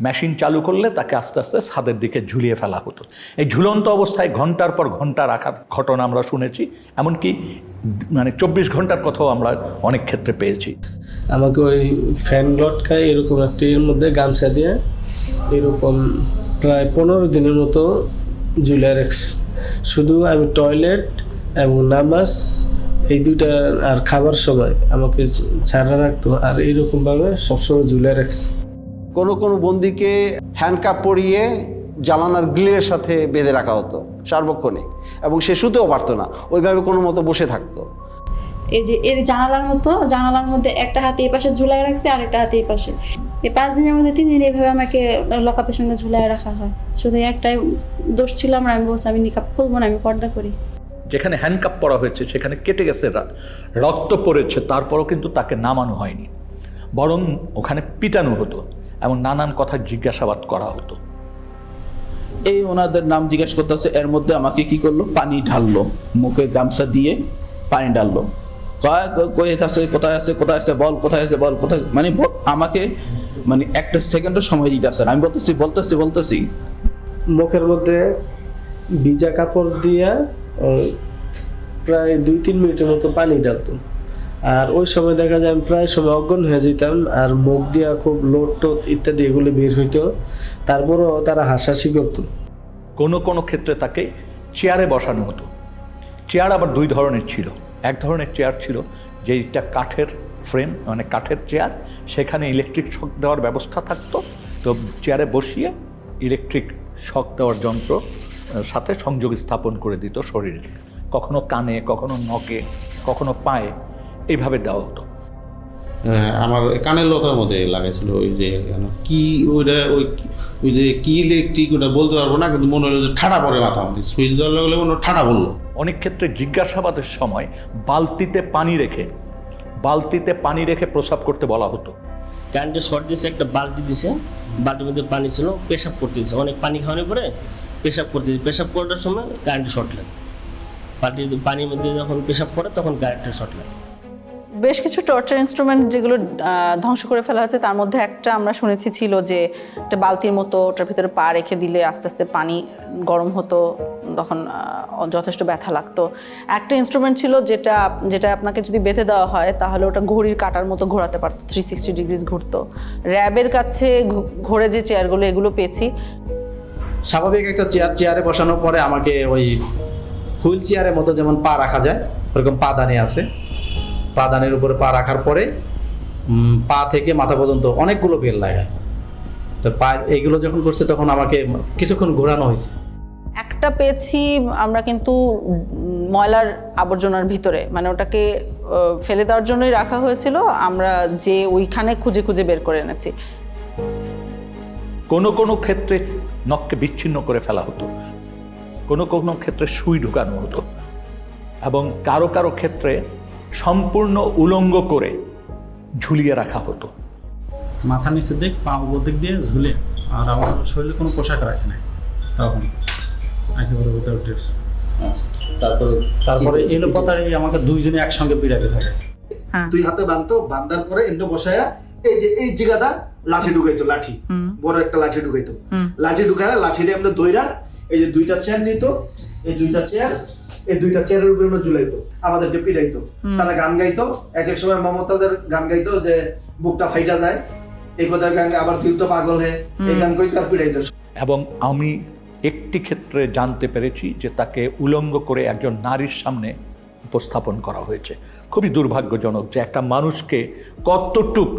Speaker 7: মেশিন চালু করলে তাকে আস্তে আস্তে ছাদের দিকে ঝুলিয়ে ফেলা হতো। এই ঝুলন্ত অবস্থায় ঘন্টার পর ঘন্টা রাখার ঘটনা আমরা শুনেছি, এমনকি মানে 24 ঘন্টার কথাও আমরা অনেক ক্ষেত্রে পেয়েছি।
Speaker 23: আমাকে ওই ফ্যান লটকায় এরকম একটা এর মধ্যে গামছা দিয়ে এরকম প্রায় 15 দিনের মতো ঝুলিয়ে রাখছে। শুধু আমি টয়লেট এবং নামাজ এই দুইটা আর খাবার সময় আমাকে ছাড়া রাখতো, আর এইরকমভাবে সবসময় ঝুলিয়ে রাখছে।
Speaker 4: কোনো কোনো বন্দিকে হ্যান্ডকাপ পরিয়ে জানালার গ্রিলের সাথে বেঁধে রাখা হতো সার্বক্ষণে, এবং সে শুতেও পারতো না, ওইভাবে কোনো মতো বসে থাকতো।
Speaker 24: এই যে এর জানালার মধ্যে একটা হাতে এই পাশে ঝুলাই রাখছে আর একটা হাতে এই পাশে। এই 5 দিনের মধ্যে 3 দিন এইভাবে আমাকে লকআপের সঙ্গে ঝুলাই রাখা হয়। শুধু একটাই দোষ ছিল, আমি বলছি আমি নিকাব খুলবো না, আমি পর্দা করি।
Speaker 7: যেখানে হ্যান্ডকাপ পরা হয়েছে সেখানে কেটে গেছে, রক্ত পড়েছে, তারপরও কিন্তু তাকে নামানো হয়নি, বরং ওখানে পিটানো হতো এবং নানান কথা জিজ্ঞাসাবাদ করা হতো।
Speaker 22: এই ওনাদের নাম জিজ্ঞেস করতেছে, এর মধ্যে আমাকে কি করলো, পানি ঢাললো, মুখে গামছা দিয়ে পানি ঢাললো। কোথায় আছে বল, কোথায় আছে বল, কোথায়, মানে আমাকে মানে একটা সেকেন্ডের সময় দিতে আসে। আমি বলতেছি
Speaker 23: মুখের মধ্যে ভিজা কাপড় দিয়া প্রায় 2-3 মিনিটের মতো পানি ঢালতো, আর ওই সময় দেখা যায় আমি প্রায় সময় অজ্ঞান হয়ে যেতাম, আর মুখ দিয়া খুব লোট টোট ইত্যাদি এগুলো বের হইতো, তারপরও তারা হাসাহাসি করতো।
Speaker 7: কোনো কোনো ক্ষেত্রে তাকে চেয়ারে বসানো হতো। চেয়ার আবার 2 ধরনের ছিল। এক ধরনের চেয়ার ছিল যেটা কাঠের ফ্রেম, মানে কাঠের চেয়ার, সেখানে ইলেকট্রিক শক দেওয়ার ব্যবস্থা থাকতো। তো চেয়ারে বসিয়ে ইলেকট্রিক শক দেওয়ার যন্ত্র সাথে সংযোগ স্থাপন করে দিত শরীরে, কখনো কানে, কখনো নখে, কখনো পায়ে, এইভাবে দেওয়া হতো।
Speaker 25: আমার কানের লতার মধ্যে লাগাইছিল ওই যে কি ওইটা ওই যে কি ইলেকট্রিক ওটা বলতে পারবো না, কিন্তু মনে হলো যে ঠাডা পড়ে মাথা আমাদের, সুইচ দেওয়ার লাগলে মনে ঠাডা বললো।
Speaker 7: অনেক ক্ষেত্রে জিজ্ঞাসাবাদের সময় বালতিতে পানি রেখে প্রস্রাব করতে বলা হতো।
Speaker 26: কারেন্টের শর্ট দিয়েছে, একটা বালতি দিছে, বালতির মধ্যে পানি ছিল, পেশাব করতে দিচ্ছে, অনেক পানি খাওয়ানোর পরে পেশাব করতে দিচ্ছে। পেশাব করার সময় কারেন্টের শর্ট লাগে, পানির মধ্যে যখন পেশাব করে তখন কারেন্টের শর্ট লাগে।
Speaker 5: বেশ কিছু টর্চার ইনস্ট্রুমেন্ট যেগুলো ধ্বংস করে ফেলা হয়েছে, তার মধ্যে একটা আমরা শুনেছি ছিল যে একটা বালতির মতো, ওটার ভিতরে পা রেখে দিলে আস্তে আস্তে পানি গরম হতো, তখন যথেষ্ট ব্যথা লাগতো। একটা ইনস্ট্রুমেন্ট ছিল যেটা আপনাকে যদি বেঁধে দেওয়া হয় তাহলে ওটা ঘড়ির কাঁটার মতো ঘোরাতে পারতো, 360 ডিগ্রিজ ঘুরতো। র্যাবের কাছে ঘোরে যে চেয়ারগুলো, এগুলো পেয়েছি।
Speaker 15: স্বাভাবিক একটা চেয়ারে বসানোর পরে আমাকে ওই হুইল চেয়ারের মতো যেমন পা রাখা যায় ওরকম পাদানি আছে, পাদানের উপরে পা রাখার পরে পা থেকে মাথা পর্যন্ত অনেকগুলো বেল লাগায়। তো পা এইগুলো যখন করছে তখন আমাকে কিছুক্ষণ ঘোরানো হয়েছে।
Speaker 5: একটা পেয়েছি আমরা কিন্তু ময়লার আবর্জনার ভিতরে, মানে ওটাকে ফেলে দেওয়ার জন্যই রাখা হয়েছিল, আমরা যে ওইখানে খুঁজে খুঁজে বের করে এনেছি।
Speaker 7: কোনো কোনো ক্ষেত্রে নখকে বিচ্ছিন্ন করে ফেলা হতো। কোনো কোনো ক্ষেত্রে সুই ঢুকানো হতো এবং কারো কারো ক্ষেত্রে সম্পূর্ণ উলঙ্গ করে ঝুলিয়ে রাখা হতো।
Speaker 2: মাথা নিচের দিক পা উপর দিক দিয়ে ঝুলে, আর আমার শরীরে কোনো পোশাক রাখে নাই তখন, একেবারে উইদাউট ড্রেস।
Speaker 4: আচ্ছা,
Speaker 2: তারপরে এলো পতারে আমাকে দুইজনে একসঙ্গে পিড়াতে থাকে।
Speaker 3: দুই হাতে বাঁধতো, বাঁধার পরে এমনি বসায়া এই যে এই জায়গাটা লাঠি ঢুকাইতো, লাঠি বড় একটা লাঠি ঢুকাইতো, লাঠি ঢুকায় লাঠিটা আমরা দইরা এই যে দুইটা চেয়ার নিত, এই দুইটা চেয়ারের উপরে আমরা ঝুলাইতো, আমাদেরকে পিড়াইতো। তারা গান গাইতো, এক এক সময় মমতাজের গান গাইতো যে বুকটা ফাইটা যায়, এই কথার গান, আবার তুই তো পাগল হে, এই গান কইতো আর পিড়াইতো।
Speaker 7: এবং আমি একটি ক্ষেত্রে জানতে পেরেছি যে তাকে উলঙ্গ করে একজন নারীর সামনে উপস্থাপন করা হয়েছে। খুবই দুর্ভাগ্যজনক যে একটা মানুষকে কতটুক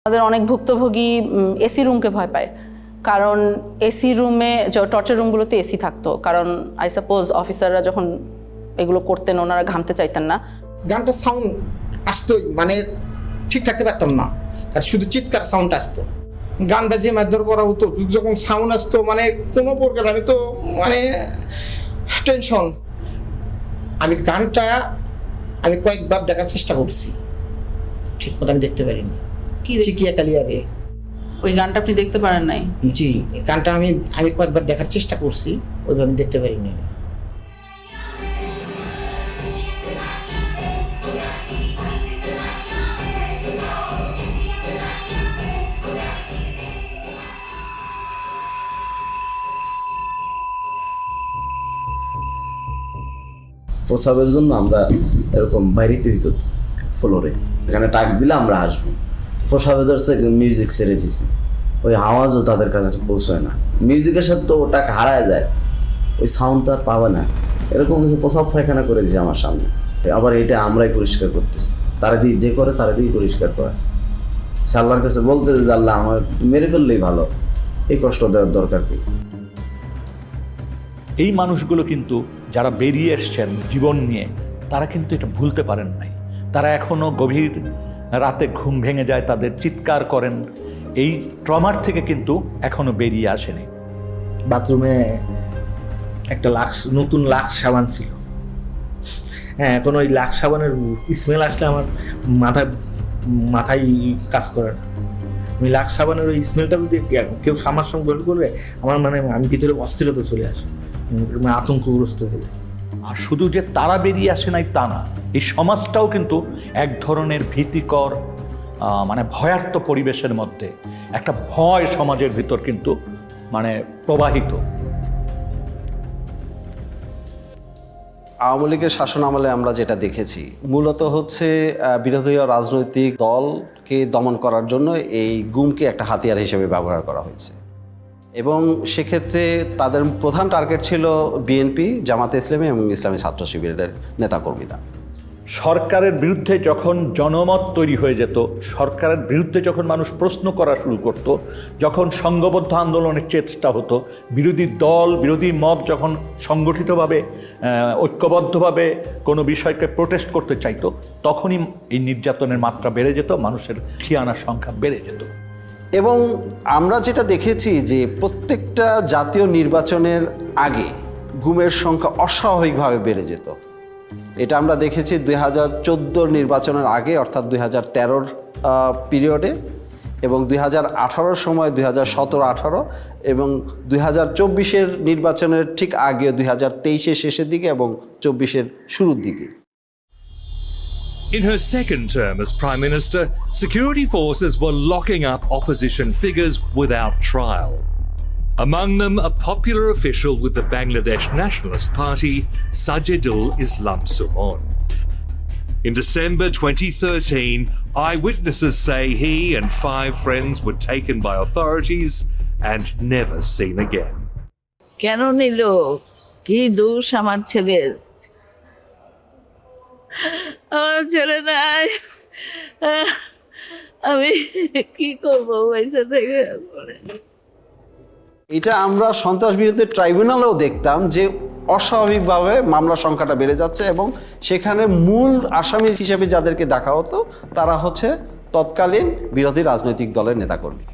Speaker 5: আমাদের অনেক ভুক্তভোগী এসি রুমকে ভয় পায়, কারণ এসি রুমে টর্চার রুমগুলোতে এসি থাকতো, কারণ আই সাপোজ অফিসাররা যখন এগুলো করতেন ওনারা ঘামতে চাইতেন না।
Speaker 13: গানটা সাউন্ড আসতোই, মানে ঠিক থাকতে পারতাম না, আর শুধু চিৎকার সাউন্ড আসতো। গান বাজিয়ে মারধর করা হতো, যখন সাউন্ড আসতো মানে কোনো প্রকার আমি তো মানে টেনশন। আমি গানটা আমি কয়েকবার দেখার চেষ্টা করছি, ঠিক মতো আমি দেখতে পারিনি। চিকিয়া কালিয়ারে
Speaker 5: ওই গানটা আপনি দেখতে পারেন নাই?
Speaker 13: জি, গানটা আমি কয়েকবার দেখার চেষ্টা করছি, ওইভাবে আমি দেখতে পারিনি।
Speaker 6: প্রসাবের জন্য আমরা এরকম বাইরেতে হইতো ফ্লোরে, এখানে টাক দিলে আমরা আসবো। প্রসাবে ধরছে মিউজিক ছেড়ে দিছি, ওই আওয়াজও তাদের কাছে পৌঁছায় না, মিউজিকের সাথে তো ওটা হারায় যায়, ওই সাউন্ড তো আর পাবে না। এরকম কিছু প্রসাব পায়খানা করে দিয়েছে আমার সামনে, আবার এটা আমরাই পরিষ্কার করতেছি, তারা দিয়ে যে করে তারা দিয়ে পরিষ্কার করে। সে আল্লাহর কাছে বলতে যে আল্লাহ আমার মেরে ফেললেই ভালো, এই কষ্ট দেওয়ার দরকার কি।
Speaker 7: এই মানুষগুলো কিন্তু যারা বেরিয়ে এসছেন জীবন নিয়ে, তারা কিন্তু এটা ভুলতে পারেন নাই। তারা এখনো গভীর রাতে ঘুম ভেঙে যায়, তাদের চিৎকার করেন, এই ট্রমার থেকে কিন্তু এখনো বেরিয়ে আসেনি।
Speaker 1: বাথরুমে একটা নতুন লাক্স সাবান ছিল। হ্যাঁ, এখন ওই লাক্স সাবানের স্মেল আসলে আমার মাথায় কাজ করে না। আমি লাক্স সাবানের ওই স্মেলটা যদি কেউ আমার সঙ্গে গোল করবে, আমার আমি ভিতরে অস্থিরতা চলে আসে, আতঙ্কগ্রস্ত হয়ে যায়।
Speaker 7: আর শুধু যে তারা বেরিয়ে আসে নাই তা না, এই সমাজটাও কিন্তু এক ধরনের ভীতিকর ভয়ার্ত পরিবেশের মধ্যে একটা ভয় সমাজের ভিতর কিন্তু প্রবাহিত।
Speaker 4: আওয়ামী লীগের শাসন আমলে আমরা যেটা দেখেছি মূলত হচ্ছে বিরোধী রাজনৈতিক দলকে দমন করার জন্য এই গুমকে একটা হাতিয়ার হিসেবে ব্যবহার করা হয়েছে, এবং সেক্ষেত্রে তাদের প্রধান টার্গেট ছিল বিএনপি, জামাতে ইসলামী এবং ইসলামী ছাত্র শিবিরের নেতাকর্মীরা।
Speaker 7: সরকারের বিরুদ্ধে যখন জনমত তৈরি হয়ে যেত, সরকারের বিরুদ্ধে যখন মানুষ প্রশ্ন করা শুরু করত, যখন সংঘবদ্ধ আন্দোলনের চেষ্টা হতো, বিরোধী দল বিরোধী মত যখন সংগঠিতভাবে ঐক্যবদ্ধভাবে কোনো বিষয়কে প্রোটেস্ট করতে চাইতো, তখনই এই নির্যাতনের মাত্রা বেড়ে যেত, মানুষের ঠিয়ানার সংখ্যা বেড়ে যেত।
Speaker 4: এবং আমরা যেটা দেখেছি যে প্রত্যেকটা জাতীয় নির্বাচনের আগে গুমের সংখ্যা অস্বাভাবিকভাবে বেড়ে যেত। এটা আমরা দেখেছি 2014 নির্বাচনের আগে, অর্থাৎ 2013 পিরিয়ডে, এবং 2018 সময় 2017-18, এবং 2024 নির্বাচনের ঠিক আগে 2023 শেষের দিকে এবং 24 শুরুর দিকে।
Speaker 8: In her second term as Prime Minister, security forces were locking up opposition figures without trial. Among them, a popular official with the Bangladesh Nationalist Party, Sajidul Islam Sumon. In December 2013, eyewitnesses say he and 5 friends were taken by authorities and never seen again.
Speaker 9: কেন নিল? কি দোষ আমার ছেলের? আমার ছেলে নাই, আমি কি করবো পয়সা থেকে?
Speaker 4: এটা আমরা সন্ত্রাস বিরোধী ট্রাইব্যুনালেও দেখতাম যে অস্বাভাবিকভাবে মামলার সংখ্যাটা বেড়ে যাচ্ছে, এবং সেখানে মূল আসামি হিসেবে যাদেরকে দেখা হতো তারা হচ্ছে তৎকালীন বিরোধী রাজনৈতিক দলের নেতাকর্মী।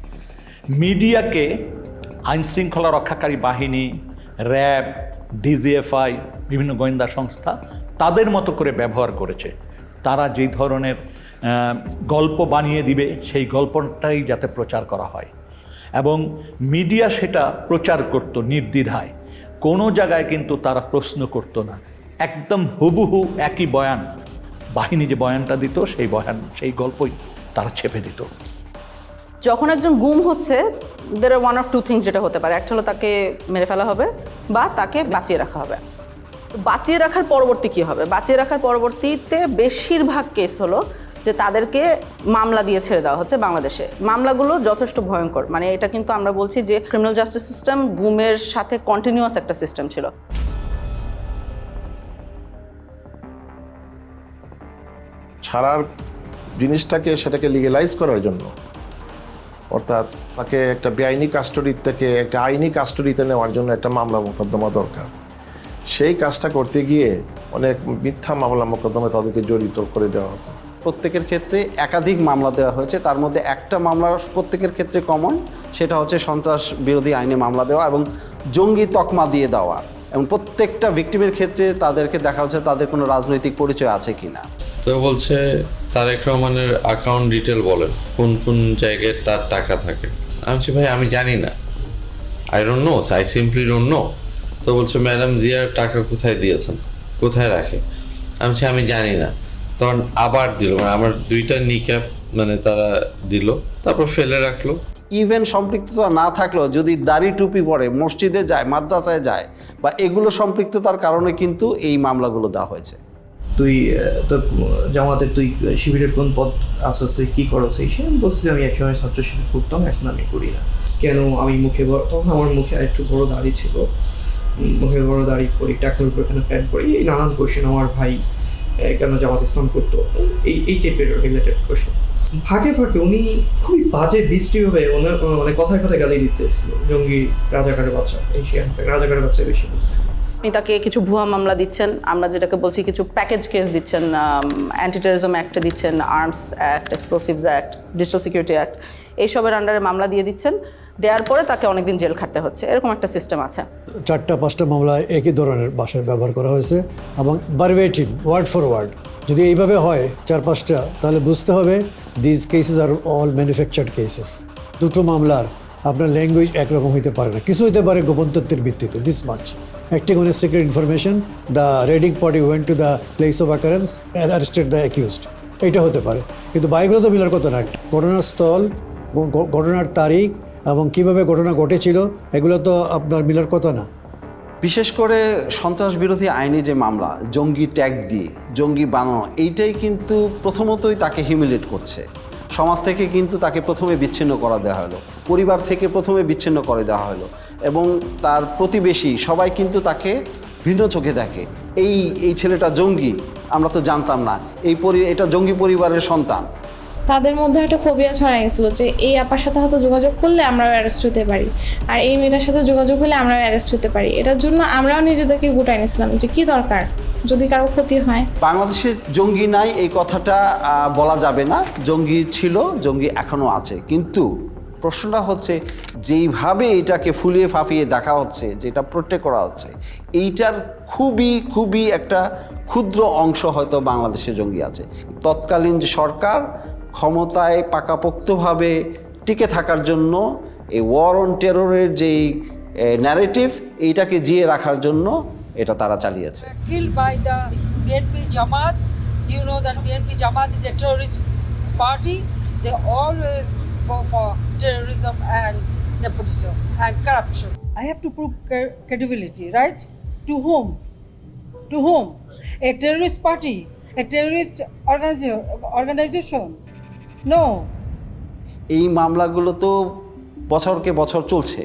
Speaker 7: মিডিয়াকে আইনশৃঙ্খলা রক্ষাকারী বাহিনী, র্যাব, ডিজিএফআই, বিভিন্ন গোয়েন্দা সংস্থা তাদের মতো করে ব্যবহার করেছে। তারা যেই ধরনের গল্প বানিয়ে দিবে সেই গল্পটাই যাতে প্রচার করা হয়, এবং মিডিয়া সেটা প্রচার করত নির্দ্বিধায়। কোনো জায়গায় কিন্তু তারা প্রশ্ন করতো না, একদম হুবহু একই বয়ান, বাহিনী যে বয়ানটা দিত সেই গল্পই তারা ছেপে দিত।
Speaker 5: যখন একজন গুম হচ্ছে, দের আর ওয়ান অফ টু থিংস যেটা হতে পারে, একটা হলো তাকে মেরে ফেলা হবে বা তাকে বাঁচিয়ে রাখা হবে। বাঁচিয়ে রাখার পরবর্তী কী হবে? বাঁচিয়ে রাখার পরবর্তীতে বেশিরভাগ কেস হলো যে তাদেরকে মামলা দিয়ে ছেড়ে দেওয়া হচ্ছে। বাংলাদেশে মামলাগুলো যথেষ্ট ভয়ঙ্কর, এটা কিন্তু আমরা বলছি যে ক্রিমিনাল জাস্টিস সিস্টেম গুমের সাথে কন্টিনিউয়াস একটা সিস্টেম ছিল।
Speaker 10: ছাড়ার জিনিসটাকে সেটাকে লিগ্যালাইজ করার জন্য, অর্থাৎ তাকে একটা বেআইনি কাস্টডির থেকে একটা আইনি কাস্টডিতে নেওয়ার জন্য একটা মামলা মোকদ্দমা দরকার। সেই কাজটা করতে গিয়ে অনেক মিথ্যা মামলা মোকদ্দমা তাদেরকে জড়িত করে দেওয়া হতো।
Speaker 4: প্রত্যেকের ক্ষেত্রে একাধিক মামলা দেওয়া হয়েছে, তার মধ্যে একটা মামলা প্রত্যেকের ক্ষেত্রে কমন, সেটা হচ্ছে সন্ত্রাস বিরোধী আইনে মামলা দেওয়া এবং জঙ্গি তকমা দিয়ে দেওয়া, এবং প্রত্যেকটা ভিকটিমের ক্ষেত্রে তাদেরকে দেখা হচ্ছে তাদের কোনো রাজনৈতিক পরিচয় আছে কিনা।
Speaker 11: তো বলছে তারেক রহমানের অ্যাকাউন্ট ডিটেল বলেন, কোন কোন জায়গায় তার টাকা থাকে। আমি বলছি ভাই আমি জানি না, I don't know, I simply don't know. তো বলছে ম্যাডাম জিয়ার টাকা কোথায় দিয়েছেন, কোথায় রাখে। আমি বলছি আমি জানি না। তখন আবার দিল, আমার 2টা নিক্যাপ তারা দিল, তারপর ফেলে রাখলো।
Speaker 4: ইভেন সম্পৃক্ততা না থাকলেও যদি দাড়ি টুপি পরে মসজিদে যায়, মাদ্রাসায় যায়, বা এগুলো সম্পৃক্ততার কারণে কিন্তু এই মামলাগুলো দেওয়া হয়েছে।
Speaker 12: তুই তোর জামাতের তুই শিবিরের কোন পদ আসাস, তুই কী করো সেই সে বলছি যে আমি একসময় ছাত্র শিবির করতাম, এখন আমি করি না। কেন? আমি মুখে তখন আমার মুখে একটু বড় দাড়ি ছিল, মুখে বড় দাড়ি করি, টাকনুর উপর এখানে প্যান্ট করি, এই নানান কোয়েশ্চেন। আমার ভাই কেন জামাত ইসলাম করতো, এই টাইপের রিলেটেড কোয়েশ্চেন। ফাঁকে ফাঁকে উনি খুবই বাজে দৃষ্টিভাবে কথায় কথায় গালি দিতে এসেছিল, জঙ্গি, রাজাকারের বাচ্চা, এই রাজাকারের বাচ্চা বেশি বলতেছিল।
Speaker 5: আপনি তাকে কিছু ভুয়া মামলা দিচ্ছেন, আমরা যেটাকে বলছি কিছু প্যাকেজ কেস দিচ্ছেন, অ্যান্টি টেররিজম অ্যাক্টে দিচ্ছেন, arms act, explosives act, digital security act, এইসবের আন্ডারে মামলা দিয়ে দিচ্ছেন, দেওয়ার পরে তাকে অনেকদিন জেল খাটতে হচ্ছে, এরকম একটা সিস্টেম আছে।
Speaker 16: 4-5টা মামলায় একই ধরনের ভাষায় ব্যবহার করা হয়েছে এবং ভার্বেটিম ওয়ার্ড ফর ওয়ার্ড। যদি এইভাবে হয় 4-5টা, তাহলে বুঝতে হবে this cases are all manufactured cases. দুটো মামলার আপনার ল্যাঙ্গুয়েজ একরকম হইতে পারে না, কিছু হইতে পারে গোপন তথ্যের ভিত্তিতে, this much acting on a secret information, the raiding party went to the place of occurrence and arrested the accused, এটা হতে পারে। কিন্তু বাইকগুলো তো মিলার কথা না, ঘটনার স্থল, ঘটনার তারিখ এবং কিভাবে ঘটনা ঘটেছিল এগুলো তো আপনার মিলার কথা না।
Speaker 4: বিশেষ করে সন্ত্রাস বিরোধী আইনে যে মামলা, জঙ্গি ট্যাগ দিয়ে জঙ্গি বানানো, এইটাই কিন্তু প্রথমতই তাকে হিউমিলেট করছে। সমাজ থেকে কিন্তু তাকে প্রথমে বিচ্ছিন্ন করা দেওয়া হলো, পরিবার থেকে প্রথমে বিচ্ছিন্ন করে দেওয়া হলো, এবং তার প্রতিবেশী সবাই কিন্তু তাকে ভিন্ন চোখে দেখে। এই ছেলেটা জঙ্গি, আমরা তো জানতাম না, এটা জঙ্গি পরিবারের সন্তান।
Speaker 17: তাদের মধ্যে একটা ফোবিয়া ছড়াই গেছিলো যে এই আপার সাথে হয়তো যোগাযোগ করলে আমরাও অ্যারেস্ট হতে পারি, আর এই মেয়েটার সাথে যোগাযোগ হলে আমরাও অ্যারেস্ট হতে পারি। এটার জন্য আমরাও নিজেদেরকে গোটাই নিয়েছিলাম যে কি দরকার যদি কারো ক্ষতি হয়।
Speaker 4: বাংলাদেশে জঙ্গি নাই এই কথাটা বলা যাবে না, জঙ্গি ছিল, জঙ্গি এখনও আছে। কিন্তু প্রশ্নটা হচ্ছে যেইভাবে এটাকে ফুলিয়ে ফাঁপিয়ে দেখা হচ্ছে, যেটা প্রোটেক্ট করা হচ্ছে, এইটার খুবই একটা ক্ষুদ্র অংশ হয়তো বাংলাদেশে জঙ্গি আছে। তৎকালীন যে সরকার ক্ষমতায় পাকাপোক্তভাবে টিকে থাকার জন্য এই ওয়ার অন টেররের যেই ন্যারেটিভ, এইটাকে জিয়ে রাখার জন্য এটা তারা চালিয়েছে।
Speaker 18: Killed by the BNP Jamaat, you know that BNP Jamaat is a terrorist party. They always go for terrorism and nepotism and corruption. I have to prove credibility, right? To whom? To whom? A terrorist party? A terrorist organization? No.
Speaker 4: এই মামলাগুলো তো বছরকে বছর চলছে,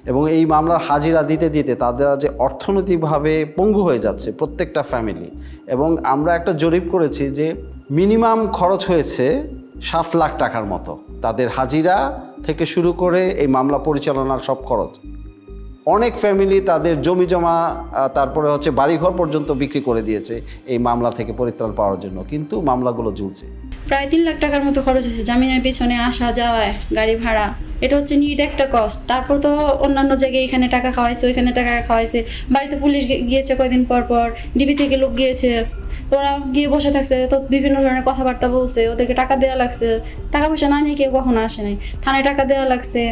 Speaker 4: এবং এই মামলার হাজিরা দিতে দিতে তাদের যে অর্থনৈতিকভাবে পঙ্গু হয়ে যাচ্ছে প্রত্যেকটা ফ্যামিলি। এবং আমরা একটা জরিপ করেছি যে মিনিমাম খরচ হয়েছে 7 লাখ টাকার মতো, তাদের হাজিরা থেকে শুরু করে এই মামলা পরিচালনার সব খরচ। অনেক ফ্যামিলি তাদের জমি জমা, তারপরে হচ্ছে বাড়িঘর পর্যন্ত বিক্রি করে দিয়েছে এই মামলা থেকে পরিত্রাণ পাওয়ার জন্য, কিন্তু মামলাগুলো ঝুলছে।
Speaker 24: প্রায় 3 লাখ টাকার মতো খরচ হয়েছে জামিনের পেছনে, আসা যাওয়ায়, গাড়ি ভাড়া, এটা হচ্ছে নিট একটা কস্ট। তারপর তো অন্যান্য জায়গায় এখানে টাকা খাওয়াইছে, ওইখানে টাকা খাওয়াইছে, বাড়িতে পুলিশ গিয়েছে কয়দিন পর, ডিবি থেকে লোক গিয়েছে, ওরা গিয়ে বসে থাকছে, তো বিভিন্ন ধরনের কথাবার্তা বলছে, ওদেরকে টাকা দেওয়া লাগছে, টাকা পয়সা না নিয়ে কেউ কখনো আসে নাই, থানায় টাকা দেওয়া লাগছে,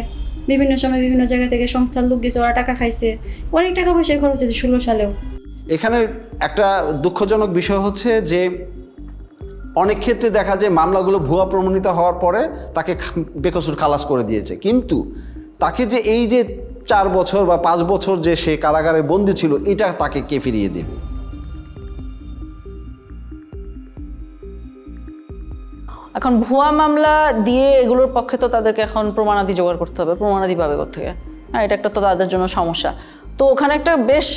Speaker 24: বিভিন্ন সময় বিভিন্ন জায়গা থেকে সংস্থার লোক গেছে, ওরা টাকা খাইছে, অনেক টাকা পয়সা খরচ হয়েছে 16 সালেও।
Speaker 4: এখানে একটা দুঃখজনক বিষয় হচ্ছে যে অনেক ক্ষেত্রে দেখা যায় মামলাগুলো ভুয়া প্রমাণিত হওয়ার পরে তাকে বেকসুর খালাস করে দিয়েছে, কিন্তু তাকে যে এই যে 4 বছর বা 5 বছর যে সে কারাগারে বন্দী ছিল, এটা তাকে কে ফিরিয়ে দেবে?
Speaker 5: এখন ভুয়া মামলা দিয়ে এগুলোর পক্ষে তো তাদেরকে এখন প্রমাণাদি জোগাড় করতে হবে, প্রমাণাদি পাবে কোত্থেকে? হ্যাঁ, এটা একটা তো তাদের জন্য সমস্যা। তো ওখানে একটা বেশ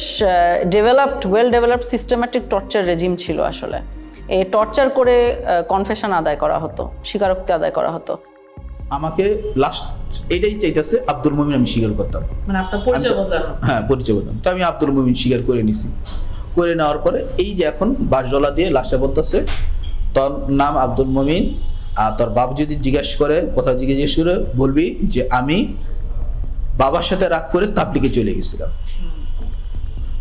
Speaker 5: well developed systematic torture regime ছিল আসলে। এই টর্চার করে কনফেশন আদায় করা হতো, স্বীকারোক্তি আদায় করা হতো।
Speaker 22: আমাকে লাস্ট এটাই চাইতেছে আব্দুল মুমিন আমি স্বীকার করতাম,
Speaker 5: মানে আপনার পরিচয় বদলানো।
Speaker 22: হ্যাঁ, পরিচয় বদলাম। তো আমি আব্দুল মুমিন স্বীকার করে নিছি। করে নেওয়ার পরে এই যে এখন বাসজলা দিয়ে লাস্টে বলতেছে তোর নাম আব্দুল মুমিন, আর তোর বাবা যদি জিজ্ঞেস করে, কোথাও জিজ্ঞেস করে বলবি যে আমি বাবার সাথে রাগ করে তাবলিগে চলে গেছিলাম,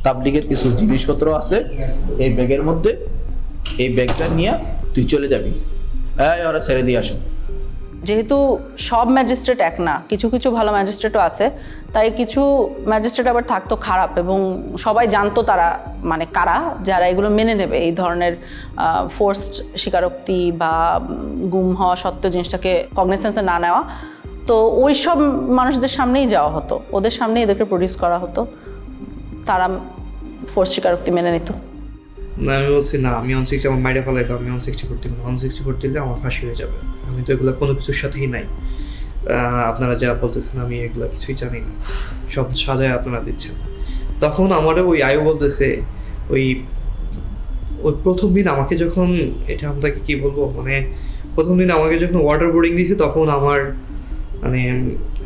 Speaker 22: তাবলিগের কিছু জিনিসপত্র আছে এই ব্যাগের মধ্যে, এই ব্যাগটা নিয়ে তুই চলে যাবি, ওরা ছেড়ে দিয়ে আসো।
Speaker 5: যেহেতু সব ম্যাজিস্ট্রেট এক না, কিছু কিছু ভালো ম্যাজিস্ট্রেটও আছে, তাই কিছু ম্যাজিস্ট্রেট আবার থাকতো খারাপ, এবং সবাই জানতো তারা মানে কারা, যারা এগুলো মেনে নেবে, এই ধরনের ফোর্সড স্বীকারোক্তি বা গুম হওয়া সত্ত্বেও জিনিসটাকে কগনিসেন্সে না নেওয়া। তো ওই সব মানুষদের সামনেই যাওয়া হতো, ওদের সামনেই এদেরকে প্রডিউস করা হতো, তারা ফোর্স স্বীকারোক্তি মেনে নিত।
Speaker 12: না, আমি বলছি না, আমি 160 আমার মাইরা ফেলাইতো, আমি 160 করতে না, 160 করতে দিলে আমার ফাঁসি হয়ে যাবে। আমি তো এগুলো কোনো কিছুর সাথেই নাই। আপনারা যা বলতেছেন আমি এগুলো কিছুই জানি না, সব সাজায় আপনারা দিচ্ছেন। তখন আমারও ওই আয়ু বলতেছে, ওই প্রথম দিন আমাকে যখন, এটা আপনাকে কি বলবো, মানে প্রথম দিন আমাকে যখন ওয়াটার বোর্ডিং দিয়েছে, তখন আমার মানে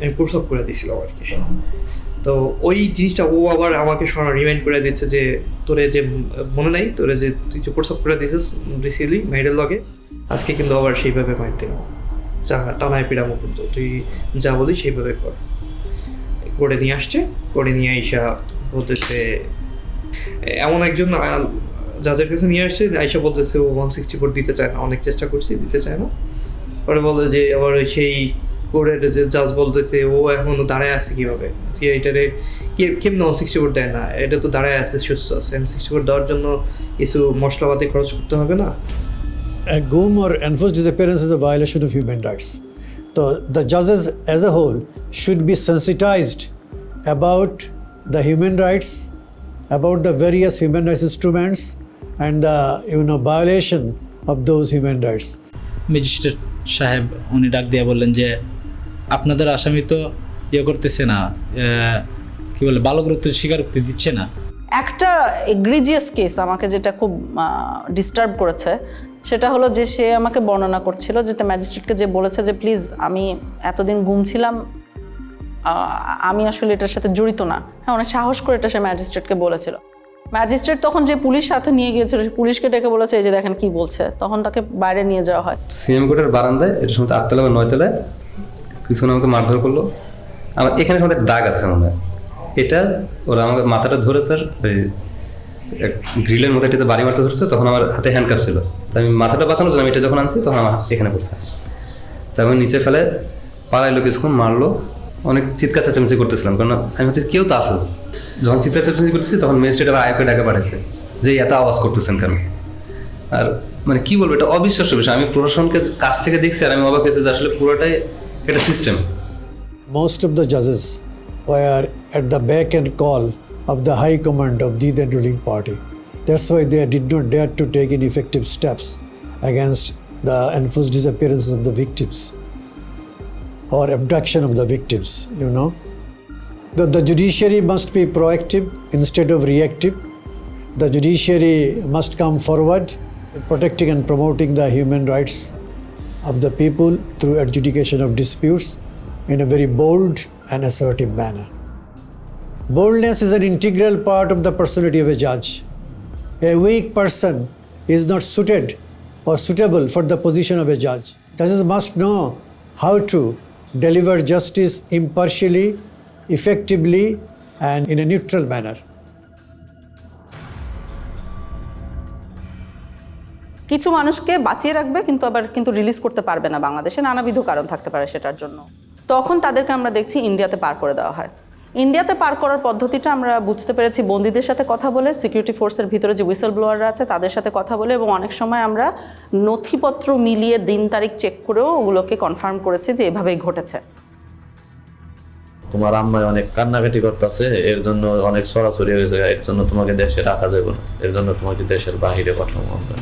Speaker 12: আমি প্রসব করে দিয়েছিলাম আর কি। তো তো ওই জিনিসটা ও আবার আমাকে রিমাইন্ড করে দিচ্ছে যে তোরে যে মনে নাই তোরে যে তুই যে প্রস্তাব করে দিছিস রিসিলি মেয়েদের লগে আজকে কিন্তু আবার সেইভাবে মারতে যা টানায় পিড়ামো, কিন্তু তুই যা বলি সেইভাবে কর। করে নিয়ে আসছে, করে নিয়ে আইসা বলতেছে এমন একজন জাজের কাছে নিয়ে আসছে, আইসা বলতেছে ও 164 দিতে চায় না, অনেক চেষ্টা করছি দিতে চায় না। পরে বলে যে আবার সেই কোর্টের যে জাজ বলতেছে ও এখনো দাঁড়ায় আছে কিভাবে, এটারে কেমন 164 দেয় না, এটা তো দাঁড়ায় আছে সুস্থ আছে, 164 দেওয়ার জন্য কিছু মশলাপাতি খরচ করতে হবে না।
Speaker 16: A GUM or enforced disappearance is a violation of human rights. So the judges as a whole should be sensitized about the human rights, about the various human rights instruments and the violation of those human rights.
Speaker 14: Magistrate সাহেব উনি ডাক দিয়ে বললেন যে আপনাদের আসামি তো করতেছে না, কি বলে বালকরূপ স্বীকারোক্তি দিচ্ছে না।
Speaker 5: একটা এগ্রিজিয়াস কেস আমাকে যেটা খুব ডিস্টার্ব করেছে সেটা হলো যে সে আমাকে বর্ণনা করছিল যে ম্যাজিস্ট্রেটকে যে বলেছে যে প্লিজ আমি এতদিন গুম ছিলাম, আমি আসলে এটার সাথে জড়িত না। হ্যাঁ, অনেক সাহস করে এটা সে ম্যাজিস্ট্রেটকে বলেছিল। ম্যাজিস্ট্রেট তখন যে পুলিশ সাথে নিয়ে গিয়েছিল, পুলিশকে ডেকে বলেছে এই যে দেখেন কি বলছে, তখন তাকে বাইরে নিয়ে যাওয়া হয়।
Speaker 19: সিএম কোর্টের বারান্দায়, এটা সময় 8তলা বা 9তলায় কিছুক্ষণ আমাকে মারধর করলো। আমার এখানে সময় দাগ আছে মনে, এটা ওরা আমাকে মাথাটা ধরে স্যার ওই গ্রিলের মধ্যে এটাতে বাড়ি মারতে ধরছে, তখন আমার হাতে হ্যান্ডকাপ ছিল, তাই আমি মাথাটা বাঁচানোর জন্য আমি এটা যখন আনছি তখন আমার এখানে পড়ছে, তাই আমি নিচে ফেলে পালাইলো, কিছুক্ষণ মারলো, অনেক চিৎকার চেঁচামেচি করতেছিলাম, কারণ আমি হচ্ছে কেউ তো আসলো। যখন চিৎকার চেঁচামেচি করতেছি তখন ম্যাজিস্ট্রেট আবার আয়কে ডাকে পাঠাইছে যে এত আওয়াজ করতেছেন কেন। আর মানে কি বলবো, এটা অবিশ্বাস্য বিষয়। আমি প্রশাসনকে কাছ থেকে দেখছি আর আমি অবাক হয়েছি যে আসলে পুরোটাই একটা system.
Speaker 16: Most of the judges were at the beck and call of the high command of the then ruling party. That's why they did not dare to take any effective steps against the enforced disappearances of the victims or abduction of the victims, The judiciary must be proactive instead of reactive. The judiciary must come forward in protecting and promoting the human rights of the people through adjudication of disputes in a very bold and assertive manner. Boldness is an integral part of the personality of a judge. A weak person is not suited or suitable for the position of a judge. Judges must know how to deliver justice impartially, effectively, and in a neutral manner.
Speaker 5: কিছু মানুষকে বাঁচিয়ে রাখবে কিন্তু release করতে পারবে না বাংলাদেশে, নানাবিধ কারণ থাকতে পারে সেটার জন্য। তখন তাদেরকে আমরা দেখছি ইন্ডিয়াতে পার করে দেওয়া হয়। ইন্ডিয়াতে পার করার পদ্ধতিটা আমরা বুঝতে পেরেছি বন্দীদের সাথে কথা বলে, সিকিউরিটি ফোর্সের ভিতরে যে হুইসেল ব্লোয়াররা আছে তাদের সাথে কথা বলে, এবং অনেক সময় আমরা নথিপত্র মিলিয়ে দিন তারিখ চেক করেও ওগুলোকে কনফার্ম করেছি যে এভাবেই ঘটেছে।
Speaker 6: তোমার আম্মায় অনেক কান্নাকাটি করতেছে, এর জন্য অনেক সরাসরি হয়েছে, এর জন্য তোমাকে দেশে রাখা যাবে না, এর জন্য তোমাকে দেশের বাহিরে পাঠাবো আমরা।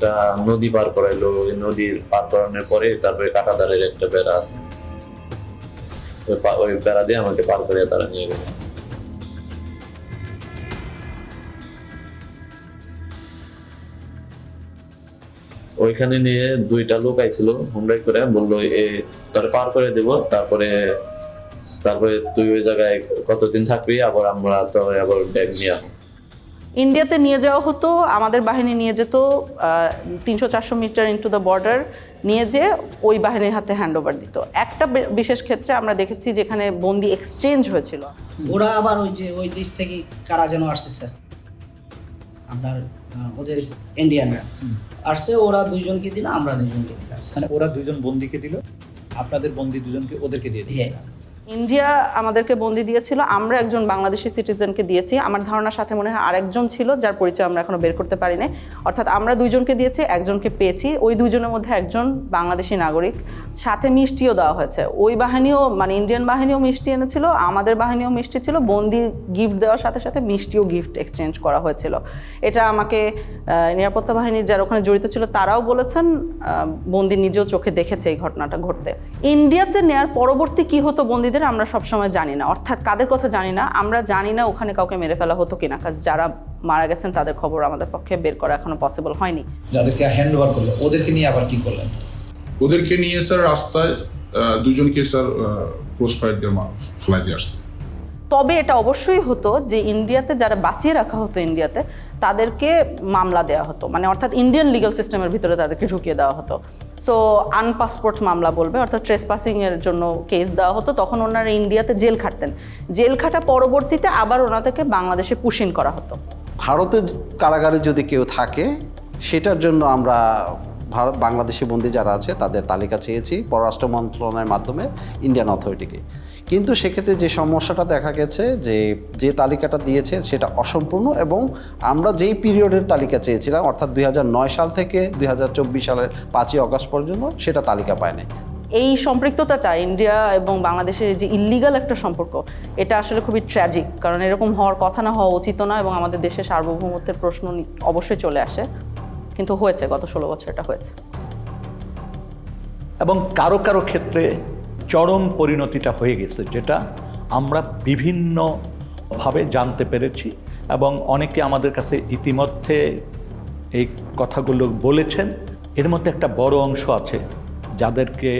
Speaker 6: একটা নদী পার করাইলো, ওই নদীর পার করানোর পরে তারপরে কাঁটাতারের একটা বেড়া আছে, ওই বেড়া দিয়ে আমাকে পার করিয়ে তারা নিয়ে গেল। ওইখানে নিয়ে 2টা লোক আইছিল হুমরাই করে, বললো তোরে পার করে দেব, তারপরে তুই ওই জায়গায় কতদিন থাকবি, আবার আমরা তো আবার ব্যাগ নিয়ে আসবো।
Speaker 5: ইন্ডিয়াতে নিয়ে যাওয়া হতো, আমাদের বাহিনী নিয়ে যেত 300-400 মিটার ইনটু দ্য বর্ডার, নিয়ে যে ওই বাহিনীর হাতে হ্যান্ড ওভার দিত। একটা বিশেষ ক্ষেত্রে আমরা দেখেছি যেখানে বন্দি এক্সচেঞ্জ হয়েছিল।
Speaker 20: ওরা আবার ওই দেশ থেকে কারা যেন আসছে স্যার, আপনার ওদের ইন্ডিয়ানরা আসছে, ওরা 2জনকে দিল, আমরা 2জনকে দিলাম।
Speaker 15: মানে ওরা 2জন বন্দিকে দিল, আপনাদের বন্দি 2জনকে ওদেরকে দিয়ে দিল।
Speaker 5: ইন্ডিয়া আমাদেরকে বন্দি দিয়েছিল, আমরা একজন বাংলাদেশি সিটিজেনকে দিয়েছি। আমার ধারণার সাথে মনে হয় আরেকজন ছিল যার পরিচয় আমরা এখনো বের করতে পারিনি। অর্থাৎ আমরা 2জনকে দিয়েছি, একজনকে পেয়েছি। ওই 2জনের মধ্যে একজন বাংলাদেশি নাগরিক, সাথে মিষ্টিও দেওয়া হয়েছে। ওই বাহিনীও মানে ইন্ডিয়ান বাহিনীও মিষ্টি এনেছিল, আমাদের বাহিনীও মিষ্টি ছিল। বন্দি গিফট দেওয়ার সাথে সাথে মিষ্টিও গিফট এক্সচেঞ্জ করা হয়েছিল। এটা আমাকে নিরাপত্তা বাহিনীর যারা ওখানে জড়িত ছিল তারাও বলেছেন, বন্দি নিজেও চোখে দেখেছে এই ঘটনাটা ঘটতে। ইন্ডিয়াতে নেয়ার পরবর্তী কি হতো বন্দিদের আমরা সবসময় জানি না, অর্থাৎ কাদের কথা জানি না, আমরা জানি না ওখানে কাউকে মেরে ফেলা হতো কিনা, কাজ যারা মারা গেছেন তাদের খবর আমাদের পক্ষে বের করা এখনো পসিবল হয়নি।
Speaker 15: যাদেরকে হ্যান্ড ওভার করলো ওদেরকে নিয়ে আবার কি করলেন?
Speaker 2: ওদেরকে নিয়ে স্যার রাস্তায় দুজনকে স্যার ক্রস ফায়ার দিয়ে ফেলাই দিয়ে আসছে।
Speaker 5: তবে এটা অবশ্যই হতো যে ইন্ডিয়াতে যারা বাঁচিয়ে রাখা হতো ইন্ডিয়াতে তাদেরকে মামলা দেওয়া হতো, মানে অর্থাৎ ইন্ডিয়ান লিগ্যাল সিস্টেমের ভিতরে তাদেরকে ঢুকিয়ে দেওয়া হতো। সো আনপাসপোর্ট মামলা বলবে, অর্থাৎ ট্রেসপাসিংয়ের জন্য কেস দেওয়া হতো। তখন ওনারা ইন্ডিয়াতে জেল খাটতেন, জেল খাটা পরবর্তীতে আবার ওনাদেরকে বাংলাদেশে পুশ ইন করা হতো।
Speaker 4: ভারতের কারাগারে যদি কেউ থাকে সেটার জন্য আমরা বাংলাদেশি বন্দী যারা আছে তাদের তালিকা চেয়েছি পররাষ্ট্র মন্ত্রণালয়ের মাধ্যমে ইন্ডিয়ান অথরিটিকে। কিন্তু সেক্ষেত্রে যে সমস্যাটা দেখা গেছে যে তালিকাটা দিয়েছে সেটা অসম্পূর্ণ, এবং আমরা যেই পিরিয়ডের তালিকা চেয়েছিলাম অর্থাৎ 2009 সাল থেকে 2024 সালের 5ই অগস্ট পর্যন্ত সেটা তালিকা পায়নি।
Speaker 5: এই সম্পৃক্ততাটা ইন্ডিয়া এবং বাংলাদেশের যে ইল্লিগাল একটা সম্পর্ক, এটা আসলে খুবই ট্র্যাজিক, কারণ এরকম হওয়ার কথা না, হওয়া উচিত না, এবং আমাদের দেশের সার্বভৌমত্বের প্রশ্ন অবশ্যই চলে আসে, কিন্তু হয়েছে, গত 16 বছর এটা হয়েছে।
Speaker 7: এবং কারো কারো ক্ষেত্রে চরম পরিণতিটা হয়ে গেছে, যেটা আমরা বিভিন্নভাবে জানতে পেরেছি, এবং অনেকে আমাদের কাছে ইতিমধ্যে এই কথাগুলো বলেছেন। এর মধ্যে একটা বড় অংশ আছে যাদেরকে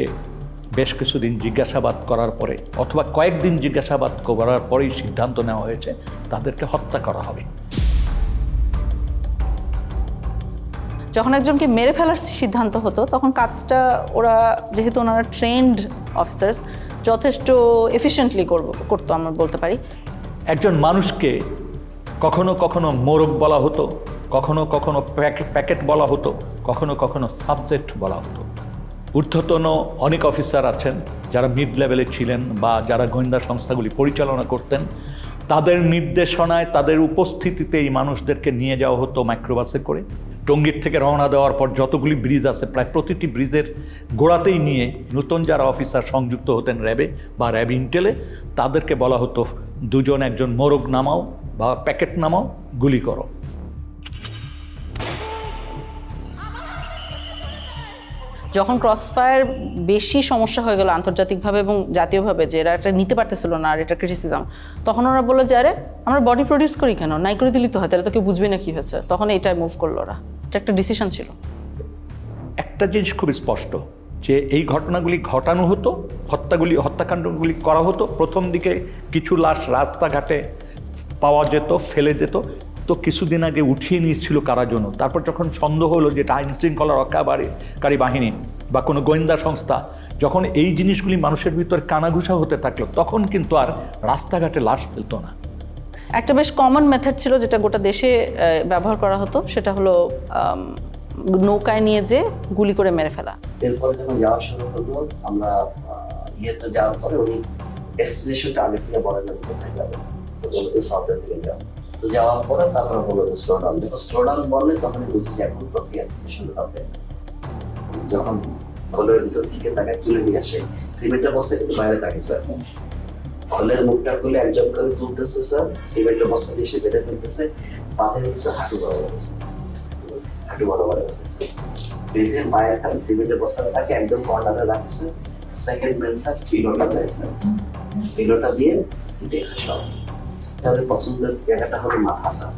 Speaker 7: বেশ কিছুদিন জিজ্ঞাসাবাদ করার পরে অথবা কয়েকদিন জিজ্ঞাসাবাদ করার পরেই সিদ্ধান্ত নেওয়া হয়েছে তাদেরকে হত্যা করা হবে।
Speaker 5: যখন একজনকে মেরে ফেলার সিদ্ধান্ত হতো তখন কাজটা ওরা, যেহেতু ওনারা ট্রেন্ড অফিসার্স, যথেষ্ট এফিশিয়েন্টলি করতো আমরা বলতে পারি।
Speaker 7: একজন মানুষকে কখনো কখনো মোরগ বলা হতো, কখনো কখনো প্যাকেট বলা হতো, কখনো কখনো সাবজেক্ট বলা হতো। ঊর্ধ্বতন অনেক অফিসার আছেন যারা মিড লেভেলে ছিলেন বা যারা গোয়েন্দা সংস্থাগুলি পরিচালনা করতেন, তাদের নির্দেশনায়, তাদের উপস্থিতিতে এই মানুষদেরকে নিয়ে যাওয়া হতো মাইক্রোবাসে করে। টঙ্গীর থেকে রওনা দেওয়ার পর যতগুলি ব্রিজ আছে প্রায় প্রতিটি ব্রিজের গোড়াতেই নিয়ে নতুন যারা অফিসার সংযুক্ত হতেন র্যাবে বা র্যাব ইন্টেলে, তাদেরকে বলা হতো দুজন একজন মোরগ নামাও বা প্যাকেট নামাও, গুলি করো।
Speaker 5: যখন ক্রসফায়ার বেশি সমস্যা হয়ে গেল আন্তর্জাতিকভাবে এবং জাতীয়ভাবে, যে এরা এটা নিতে পারতেছিল না আর এটা ক্রিটিসিজম, তখন ওরা বললো যে আরে আমরা বডি প্রডিউস করি কেন, নাই করে দিলি তো হয়, তাহলে তো কেউ বুঝবে না কী হয়েছে। তখন এইটাই মুভ করলো ওরা, এটা একটা ডিসিশন ছিল।
Speaker 7: একটা জিনিস খুব স্পষ্ট যে এই ঘটনাগুলি ঘটানো হতো, হত্যাকাণ্ডগুলি করা হতো। প্রথম দিকে কিছু লাশ রাস্তাঘাটে পাওয়া যেত, ফেলে যেত, তো কিছুদিন আগে উঠিয়ে নিয়েছিল কারা জন্য। তারপর যখন সন্দেহ হলো যে এটা আইন শৃঙ্খলা রক্ষাকারী বাহিনী বা কোনো গোয়েন্দা সংস্থা, যখন এই জিনিসগুলি মানুষের ভিতর কানাঘুষা হতে থাকলো, তখন কিন্তু আর রাস্তাঘাটে লাশ ফেলতো না।
Speaker 5: একটা বেশ কমন মেথড ছিল যেটা গোটা দেশে ব্যবহার করা হতো, সেটা হলো নৌকায় নিয়ে যে গুলি করে মেরে ফেলা।
Speaker 20: এরপরে যখন যাওয়া শুরু হলো, আমরা ইয়েতে যাওয়ার পরে উনি ডেস্টিনেশনটা আগে থেকে বলেন না কোথায় যাবে, তো বলতে সাউথের দিকে যাবো। তো যাওয়ার পরে তারপরে বললো যে স্লো ডাউন, যখন স্লো ডাউন বললে তখনই বুঝি যে এখন প্রক্রিয়া শুরু হবে। যখন খোলের ভিতর দিকে তাকে তুলে নিয়ে আসে, সিমেন্টের বস্তা কিন্তু বাইরে থাকে স্যার, খোলের মুখটা খুলে একজন করে তুলতেছে স্যার, সিমেন্টের বস্তা দিয়ে সে বেঁধে ফেলতেছে, পাথে হচ্ছে হাঁটু বড় হয়েছে, হাঁটু বড় হয়েছে, বেঁধে মায়ের কাছে সিমেন্টের বস্তাটা তাকে একদম কর্নারে রাখছে। সেকেন্ড ম্যান স্যার পিলোটা দেয় স্যার, পিলোটা দিয়ে দেখছে সব। তাদের পছন্দের জায়গাটা হলো মাথা স্যার,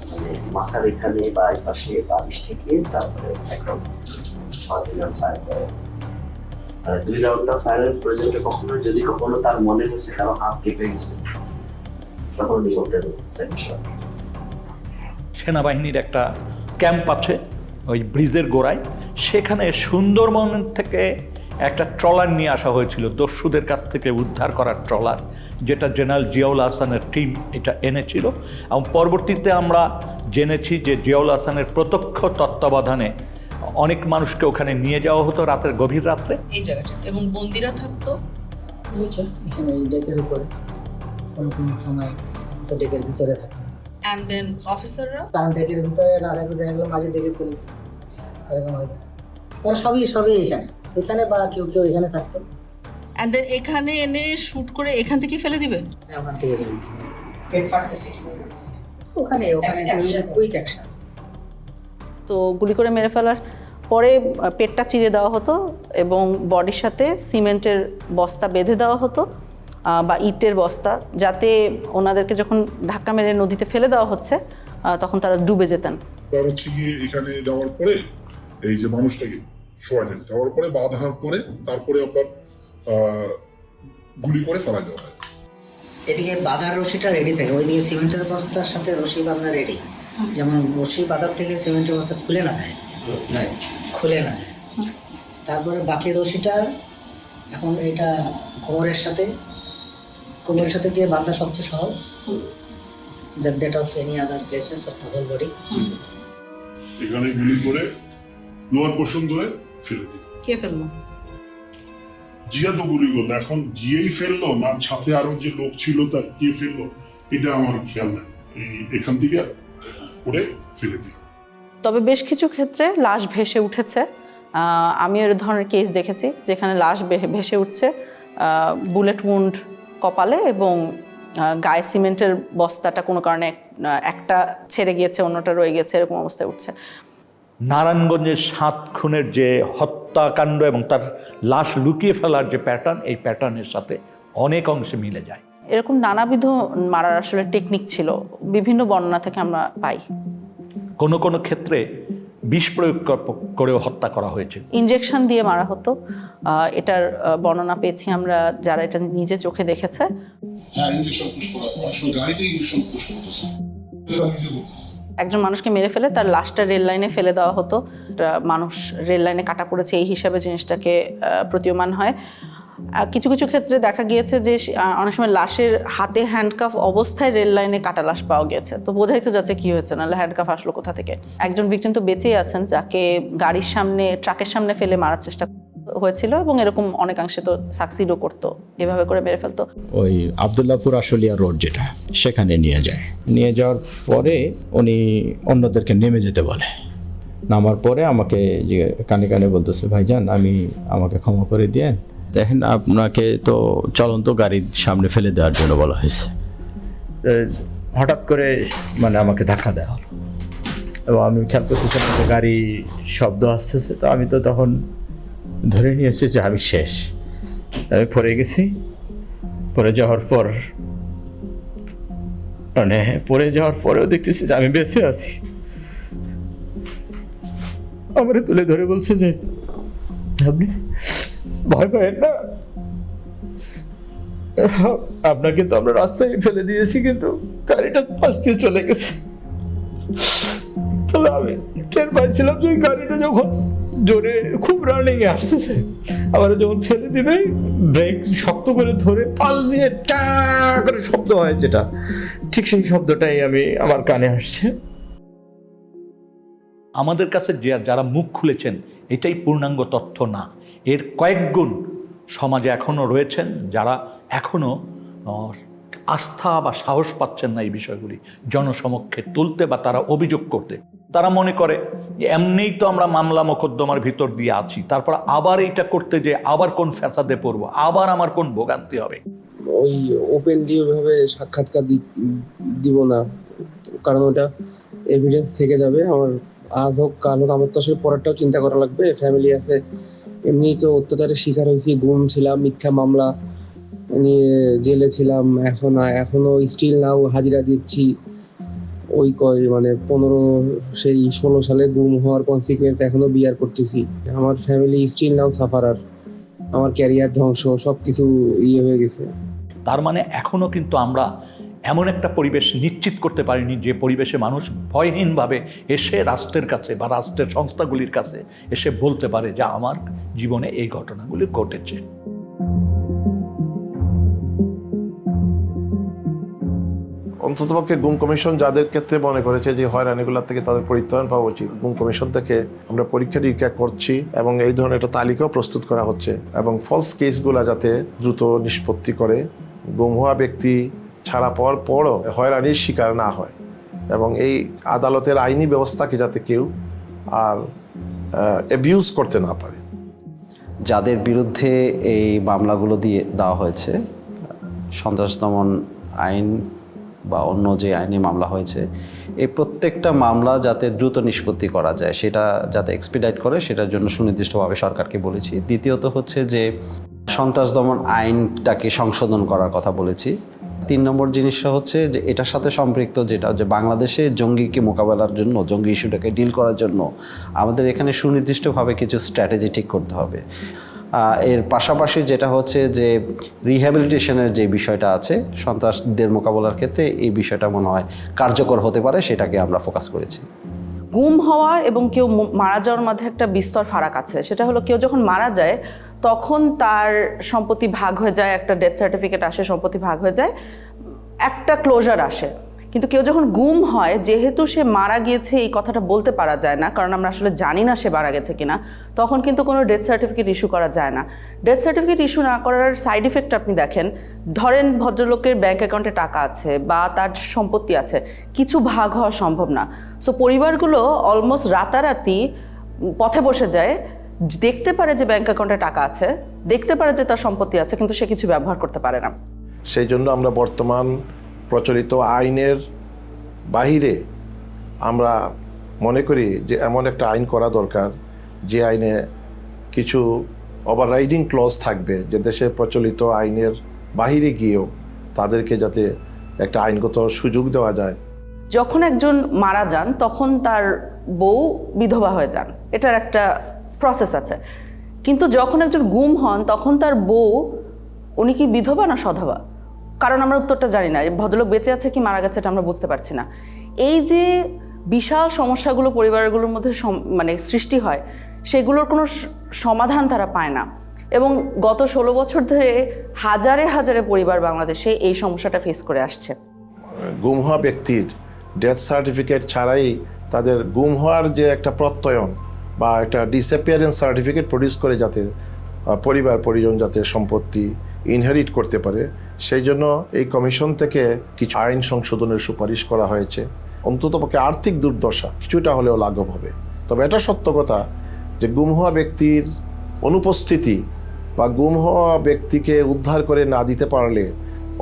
Speaker 20: মানে মাথার এখানে বা এই পাশে বালিশ থেকে তারপরে একদম 5 রাউন্ড ফায়ার করে। 2 রাউন্ডটা ফায়ারের প্রয়োজনটা কখনো যদি কখনো তার মনে হয়েছে কারো হাত কেঁপে গেছে, তখন উনি করতেন সেকশন।
Speaker 7: সেনাবাহিনীর একটা ক্যাম্প আছে ওই ব্রিজের গোড়ায়, সেখানে সুন্দরবন থেকে একটা ট্রলার নিয়ে আসা হয়েছিল, দস্যুদের কাছ থেকে উদ্ধার করার ট্রলার, যেটা জেনারেল জিয়াউল হাসানের টিম এটা এনেছিল। এবং পরবর্তীতে আমরা জেনেছি যে জিয়াউল হাসানের প্রত্যক্ষ তত্ত্বাবধানে অনেক মানুষকে ওখানে নিয়ে যাওয়া হতো রাতের গভীর রাত্রে।
Speaker 3: এই জায়গাটা এবং বন্দিরা থাকতো বুঝছো এখানে এই ডেকের উপরে, কোনো কোনো সময় তো ডেকের ভিতরে থাকতো।
Speaker 5: অ্যান্ড দেন অফিসাররা
Speaker 3: কারণ ডেকের ভিতরে না থাকলে দেখা গেলো মাঝে দেখে ফেলবে, এরকম হয়। ওরা সবই এখানে বা কেউ এখানে থাকতো।
Speaker 5: অ্যান্ড দেন এখানে এনে শুট করে এখান থেকে ফেলে দিবে,
Speaker 3: ওখান থেকে পেট ফাটতেছে ওখানে কুইক অ্যাকশন।
Speaker 5: তো গুলি করে মেরে ফেলার পরে পেটটা চিরে দেওয়া হতো এবং বডির সাথে সিমেন্টের বস্তা বেঁধে দেওয়া হতো বা ইটের বস্তা, যাতে ওনাদেরকে যখন ধাক্কা মেরে নদীতে ফেলে দেওয়া হচ্ছে তখন তারা ডুবে যেতেন।
Speaker 2: তার হচ্ছে গিয়ে এখানে যাওয়ার পরে এই যে মানুষটাকে শোয়া নেন, দেওয়ার পরে বাঁধার পরে তারপরে আপনার গুলি করে ফেলা দেওয়া হয়।
Speaker 3: এদিকে বাঁধার রশিটা রেডি থাকে, ওইদিকে সিমেন্টের বস্তার সাথে রশি বাঁধা রেডি, যেমন রশি বাঁধার থেকে সিমেন্টের বস্তা খুলে না যায়, তারপরে বাকি রশিটা এখন এটা কোমরের সাথে দিয়ে বাঁধা সবচেয়ে সহজ, that of any other places of the whole body.
Speaker 2: এখানে গুলি করে লোয়ার পোর্শন ধরে ফেলে দিত।
Speaker 5: কে ফেললো?
Speaker 2: জিয়া তো গুলি করলো, এখন জিয়েই ফেললো না সাথে আরো যে লোক ছিল তার কে ফেললো এটা আমার খেয়াল নাই, এখান থেকে করে ফেলে দিল।
Speaker 5: তবে বেশ কিছু ক্ষেত্রে লাশ ভেসে উঠেছে, আমি এর ধরনের কেস দেখেছি যেখানে লাশ ভেসে উঠছে বুলেট উন্ড কপালে এবং গায়ে সিমেন্টের বস্তাটা কোনো কারণে একটা ছেড়ে গিয়েছে, অন্যটা রয়ে গেছে, এরকম অবস্থায় উঠছে।
Speaker 7: নারায়ণগঞ্জের 7 খুনের যে হত্যাকাণ্ড এবং তার লাশ লুকিয়ে ফেলার যে প্যাটার্ন, এই প্যাটার্নের সাথে অনেক অংশে মিলে যায়।
Speaker 5: এরকম নানাবিধ মারার আসলে টেকনিক ছিল, বিভিন্ন বর্ণনা থেকে আমরা পাই।
Speaker 7: কোনো কোনো ক্ষেত্রে বিষ প্রয়োগ করেও হত্যা করা হয়েছে,
Speaker 5: ইনজেকশন দিয়ে মারা হতো, এটার বর্ণনা পেয়েছি আমরা যারা এটা নিজে চোখে দেখেছে। একজন মানুষকে মেরে ফেলে তার লাশটা রেল লাইনে ফেলে দেওয়া হতো, মানুষ রেল লাইনে কাটা পড়েছে এই হিসাবে জিনিসটাকে প্রতীয়মান হয়। কিছু কিছু ক্ষেত্রে দেখা গিয়েছে যে অনেক সময় লাশের হাতে হ্যান্ডকাফ অবস্থায় রেল লাইনে কাটা লাশ পাওয়া গেছে, তো বোঝাই তো যাচ্ছে কি হয়েছে, নাহলে হ্যান্ডকাফ আসলো কোথা থেকে। একজন ভিকটিম তো বেঁচেই আছেন যাকে গাড়ির সামনে ট্রাকের সামনে ফেলে মারার চেষ্টা হয়েছিল এবং এরকম অনেকাংশে তো সাকসিডও করতো, এভাবে করে মেরে ফেলতো।
Speaker 1: ওই আবদুল্লাহপুর আশুলিয়া রোড যেটা, সেখানে নিয়ে যাওয়ার পরে উনি অন্যদেরকে নেমে যেতে বলে। নামার পরে আমাকে যে কানে কানে বলতেছে, ভাইজান আমাকে ক্ষমা করে দিয়েন, দেখেন আপনাকে তো চলন্ত গাড়ির সামনে ফেলে দেওয়ার জন্য বলা হয়েছে। হঠাৎ করে মানে আমাকে ধাক্কা দেওয়া হলো এবং আমি খেয়াল করতেছিলাম যে গাড়ি শব্দ আসতেছে, তো আমি তো তখন ধরে নিয়েছি যে আমি শেষ, আমি পড়ে গেছি। পড়ে যাওয়ার পরেও দেখতেছি যে আমি বেঁচে আছি। আমার তুলে ধরে বলছে যে আপনি ভয় পাবেন না, আপনাকে তো আমরা রাস্তায় ফেলে দিয়েছি কিন্তু গাড়িটা পাশ দিয়ে চলে গেছে। তাহলে আমি টের পাইছিলাম যে গাড়িটা যখন জোরে খুব রানিং এ আসতেছে, আবার যখন ফেলে দিবে ব্রেক শক্ত করে ধরে পাশ দিয়ে টা করে শব্দ হয় যেটা, ঠিক সেই শব্দটাই আমার কানে আসছে।
Speaker 7: আমাদের কাছে যারা মুখ খুলেছেন এটাই পূর্ণাঙ্গ তথ্য না, এর কয়েক গুণ সমাজে এখনও রয়েছেন যারা এখনও আস্থা বা সাহস পাচ্ছেন না এই বিষয়গুলি জনসমক্ষে তুলতে বা তারা অভিযোগ করতে। তারা মনে করে যে এমনিই তো আমরা মামলা মোকদ্দমার ভিতর দিয়ে আছি, তারপর আবার এইটা করতে যে আবার কোন ফ্যাসাদে পড়বো, আবার আমার কোন ভোগান্তি হবে।
Speaker 13: ওই ওপেন দিয়ে ওইভাবে সাক্ষাৎকার দিব না, কারণ ওটা এভিডেন্স থেকে যাবে। আমার আজ হোক কাল হোক আমার তো আসলে পরেরটাও চিন্তা করা লাগবে, ফ্যামিলি আছে, এমনি তো অত্যাচারের শিকার হয়েছি, গুম ছিলাম, মিথ্যা মামলা নিয়ে জেলে ছিলাম, এখনো স্টিল নাও হাজিরা দিচ্ছি। ওই 16 সালে গুম হওয়ার কনসিকুয়েন্স এখনো বিয়ার করতেছি। আমার ফ্যামিলি স্টিল নাও সাফারার, আমার ক্যারিয়ার ধ্বংস, সবকিছু হয়ে গেছে।
Speaker 7: তার মানে এখনো কিন্তু আমরা এমন একটা পরিবেশ নিশ্চিত করতে পারিনি যে পরিবেশে মানুষ ভয়হীনভাবে এসে রাষ্ট্রের কাছে বা রাষ্ট্রের সংস্থাগুলির কাছে এসে বলতে পারে যে আমার জীবনে এই ঘটনাগুলি ঘটেছে।
Speaker 10: অন্ততপক্ষে গুম কমিশন যাদের ক্ষেত্রে মনে করেছে যে হয়রানিগুলোর থেকে তাদের পরিত্রাণ পাওয়া উচিত, গুম কমিশন থেকে আমরা পরীক্ষা নিরীক্ষা করছি এবং এই ধরনের একটা তালিকাও প্রস্তুত করা হচ্ছে এবং ফলস কেসগুলো যাতে দ্রুত নিষ্পত্তি করে গুম হওয়া ব্যক্তি ছাড়া পাওয়ার পরও হয়রানির শিকার না হয় এবং এই আদালতের আইনি ব্যবস্থাকে যাতে কেউ আর অ্যাবিউজ করতে না পারে।
Speaker 4: যাদের বিরুদ্ধে এই মামলাগুলো দিয়ে দেওয়া হয়েছে, সন্ত্রাস দমন আইন বা অন্য যে আইনি মামলা হয়েছে, এই প্রত্যেকটা মামলা যাতে দ্রুত নিষ্পত্তি করা যায়, সেটা যাতে এক্সপিডাইট করে, সেটার জন্য সুনির্দিষ্টভাবে সরকারকে বলেছি। দ্বিতীয়ত হচ্ছে যে সন্ত্রাস দমন আইনটাকে সংশোধন করার কথা বলেছি, 3 নম্বর জিনিসটা হচ্ছে যে এটার সাথে সম্পৃক্ত যেটা যে বাংলাদেশে জঙ্গিকে মোকাবেলার জন্য, জঙ্গি ইস্যুটাকে ডিল করার জন্য আমাদের এখানে সুনির্দিষ্টভাবে কিছু স্ট্র্যাটেজি ঠিক করতে হবে। এর পাশাপাশি যেটা হচ্ছে যে রিহ্যাবিলিটেশনের যে বিষয়টা আছে সন্ত্রাসদের মোকাবেলার ক্ষেত্রে, এই বিষয়টা মনে হয় কার্যকর হতে পারে, সেটাকে আমরা ফোকাস করেছি।
Speaker 5: গুম হওয়া এবং কেউ মারা যাওয়ার মধ্যে একটা বিস্তর ফারাক আছে। সেটা হলো কেউ যখন মারা যায় তখন তার সম্পত্তি ভাগ হয়ে যায়, একটা ডেথ সার্টিফিকেট আসে, সম্পত্তি ভাগ হয়ে যায়, একটা ক্লোজার আসে। কিন্তু কেউ যখন গুম হয়, যেহেতু সে মারা গিয়েছে এই কথাটা বলতে পারা যায় না, কারণ আমরা আসলে জানি না সে মারা গেছে কিনা, তখন কিন্তু কোনো ডেথ সার্টিফিকেট ইস্যু করা যায় না। ডেথ সার্টিফিকেট ইস্যু না করার সাইড ইফেক্ট আপনি দেখেন, ধরেন ভদ্রলোকের ব্যাংক অ্যাকাউন্টে টাকা আছে বা তার সম্পত্তি আছে, কিছু ভাগ হওয়া সম্ভব না। সো পরিবারগুলো অলমোস্ট রাতারাতি পথে বসে যায়, দেখতে পারে যে ব্যাংক অ্যাকাউন্টে টাকা আছে, দেখতে পারে যে তার সম্পত্তি আছে, কিন্তু সে কিছু ব্যবহার করতে পারে না।
Speaker 10: সেই জন্য আমরা বর্তমান প্রচলিত আইনের বাহিরে আমরা মনে করি যে এমন একটা আইন করা দরকার যে আইনে কিছু ওভাররাইডিং ক্লজ থাকবে, যে দেশের প্রচলিত আইনের বাহিরে গিয়েও তাদেরকে যাতে একটা আইনগত সুযোগ দেওয়া যায়।
Speaker 5: যখন একজন মারা যান তখন তার বউ বিধবা হয়ে যান, এটার একটা প্রসেস আছে। কিন্তু যখন একজন গুম হন তখন তার বউ, উনি কি বিধবা না সধবা? কারণ আমরা উত্তরটা জানি না। ভদ্রলোক বেঁচে আছে কি মারা গেছে এটা আমরা বুঝতে পারছি না। এই যে বিশাল সমস্যাগুলো পরিবারগুলোর মধ্যে মানে সৃষ্টি হয়, সেগুলোর কোনো সমাধান তারা পায় না। এবং গত 16 বছর ধরে হাজারে হাজারে পরিবার বাংলাদেশে এই সমস্যাটা ফেস করে আসছে।
Speaker 10: গুম হওয়া ব্যক্তির ডেথ সার্টিফিকেট ছাড়াই তাদের গুম হওয়ার যে একটা প্রত্যয়ন বা একটা ডিসঅ্যাপিয়ারেন্স সার্টিফিকেট প্রডিউস করে যাতে পরিবার পরিজন যাতে সম্পত্তি ইনহেরিট করতে পারে, সেই জন্য এই কমিশন থেকে কিছু আইন সংশোধনের সুপারিশ করা হয়েছে। অন্ততপক্ষে আর্থিক দুর্দশা কিছুটা হলেও লাঘব হবে। তবে এটা সত্য কথা যে গুম হওয়া ব্যক্তির অনুপস্থিতি বা গুম হওয়া ব্যক্তিকে উদ্ধার করে না দিতে পারলে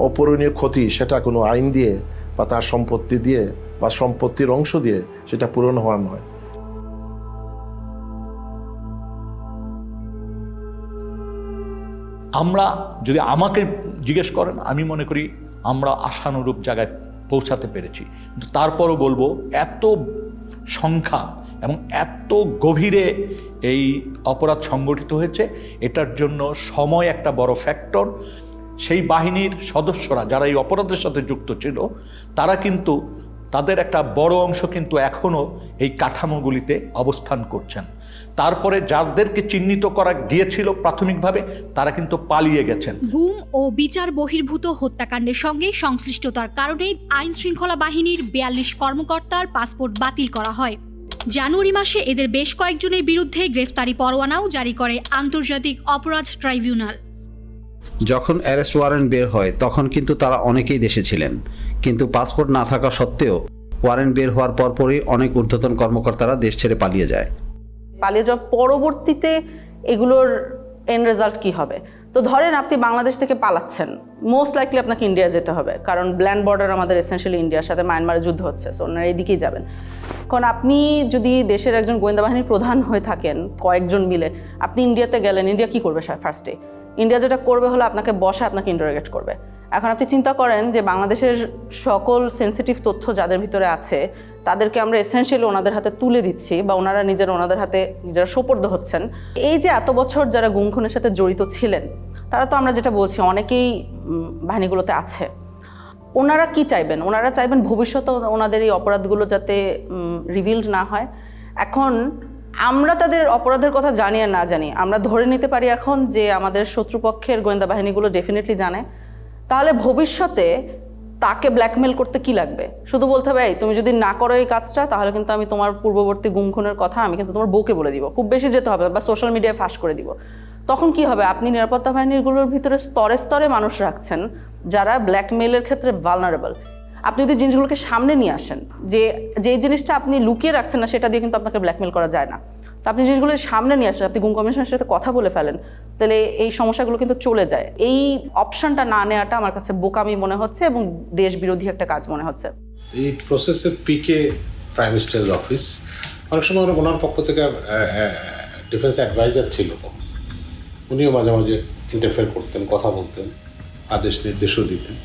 Speaker 10: অপূরণীয় ক্ষতি সেটা কোনো আইন দিয়ে বা তার সম্পত্তি দিয়ে বা সম্পত্তির অংশ দিয়ে সেটা পূরণ হওয়ার নয়।
Speaker 7: আমরা যদি আমাকে জিজ্ঞেস করেন, আমি মনে করি আমরা আশানুরূপ জায়গায় পৌঁছাতে পেরেছি। কিন্তু তারপরও বলবো, এত সংখ্যা এবং এত গভীরে এই অপরাধ সংগঠিত হয়েছে, এটার জন্য সময় একটা বড় ফ্যাক্টর। সেই বাহিনীর সদস্যরা যারা এই অপরাধের সাথে যুক্ত ছিল, তারা কিন্তু তাদের একটা বড় অংশ কিন্তু এখনও এই কাঠামোগুলিতে অবস্থান করছেন। তারপরে যাদেরকে চিহ্নিত করা গিয়েছিল প্রাথমিকভাবে, তারা কিন্তু পালিয়ে গেছেন।
Speaker 8: গুম ও বিচার বহির্ভূত হত্যাকাণ্ডের সঙ্গে সংশ্লিষ্টতার কারণে আইন শৃঙ্খলা বাহিনীর 42 কর্মকর্তার পাসপোর্ট বাতিল করা হয়। জানুয়ারি মাসে এদের বেশ কয়েকজনের বিরুদ্ধে গ্রেফতারি পরোয়ানাও জারি করে আন্তর্জাতিক অপরাধ ট্রাইব্যুনাল।
Speaker 4: যখন অ্যারেস্ট ওয়ারেন্ট বের হয় তখন কিন্তু তারা অনেকেই দেশে ছিলেন, কিন্তু পাসপোর্ট না থাকা সত্ত্বেও ওয়ারেন্ট বের হওয়ার পরপরই অনেক ঊর্ধ্বতন কর্মকর্তারা দেশ ছেড়ে পালিয়ে যায়।
Speaker 5: পালিয়ে যাওয়ার পরবর্তীতে এগুলোর এন্ড রেজাল্ট কি হবে? তো ধরেন আপনি বাংলাদেশ থেকে পালাচ্ছেন, মোস্ট লাইকলি আপনাকে ইন্ডিয়া যেতে হবে, কারণ ল্যান্ড বর্ডার আমাদের এসেনশিয়ালি ইন্ডিয়ার সাথে মায়ানমারের যুদ্ধ হচ্ছে, সো ওনারা এদিকেই যাবেন। কারণ আপনি যদি দেশের একজন গোয়েন্দা বাহিনীর প্রধান হয়ে থাকেন, কয়েকজন মিলে আপনি ইন্ডিয়াতে গেলেন, ইন্ডিয়া কি করবে ফার্স্টে? ইন্ডিয়া যেটা করবে হলো আপনাকে বসে আপনাকে ইন্টারোগেট করবে। এখন আপনি চিন্তা করেন যে বাংলাদেশের সকল সেন্সিটিভ তথ্য যাদের ভিতরে আছে তাদেরকে আমরা এসেনশিয়ালি ওনাদের হাতে তুলে দিচ্ছি, বা ওনারা ওনাদের হাতে নিজেরা সোপর্দ হচ্ছেন। এই যে এত বছর যারা গুম খুনের সাথে জড়িত ছিলেন, তারা তো আমরা যেটা বলছি অনেকেই বাহিনীগুলোতে আছে। ওনারা কি চাইবেন? ওনারা চাইবেন ভবিষ্যতে ওনাদের এই অপরাধগুলো যাতে রিভিলড না হয়। এখন আমরা তাদের অপরাধের কথা জানি আর না জানি, আমরা ধরে নিতে পারি এখন যে আমাদের শত্রুপক্ষের গোয়েন্দা বাহিনীগুলো ডেফিনেটলি জানে। তাহলে ভবিষ্যতে তাকে ব্ল্যাকমেল করতে কি লাগবে? শুধু বলতে হবে, তুমি যদি না করো এই কাজটা, তাহলে কিন্তু আমি তোমার পূর্ববর্তী গুম খুনের কথা আমি কিন্তু তোমার বউকে বলে দিব, খুব বেশি যেতে হবে, বা সোশ্যাল মিডিয়ায় ফাঁস করে দিব। তখন কি হবে? আপনি নিরাপত্তা বাহিনীগুলোর ভিতরে স্তরে স্তরে মানুষ রাখছেন যারা ব্ল্যাকমেলের ক্ষেত্রে ভালনারেবল। আপনি যদি জিনিসগুলোকে সামনে নিয়ে আসেন, যে জিনিসটা আপনি লুকিয়ে রাখছেন না, সেটা দিয়ে কিন্তু আপনাকে ব্ল্যাকমেল করা যায় না। তো আপনি জিনিসগুলো সামনে নিয়ে আসেন, আপনি গুম কমিশনের সাথে কথা বলে ফেলেন, তাহলে এই সমস্যাগুলো কিন্তু চলে যায়। এই অপশনটা না নেওয়াটা আমার কাছে বোকামি মনে হচ্ছে এবং দেশ বিরোধী একটা কাজ মনে হচ্ছে।
Speaker 9: এই প্রসেসের পিকে প্রাইম মিনিস্টার্স অফিস, অনেক সময় ওনার পক্ষ থেকে ডিফেন্স অ্যাডভাইজার ছিল, তো উনিও মাঝে মাঝে ইন্টারফেয়ার করতেন, কথা বলতেন, আদেশ নির্দেশও দিতেন।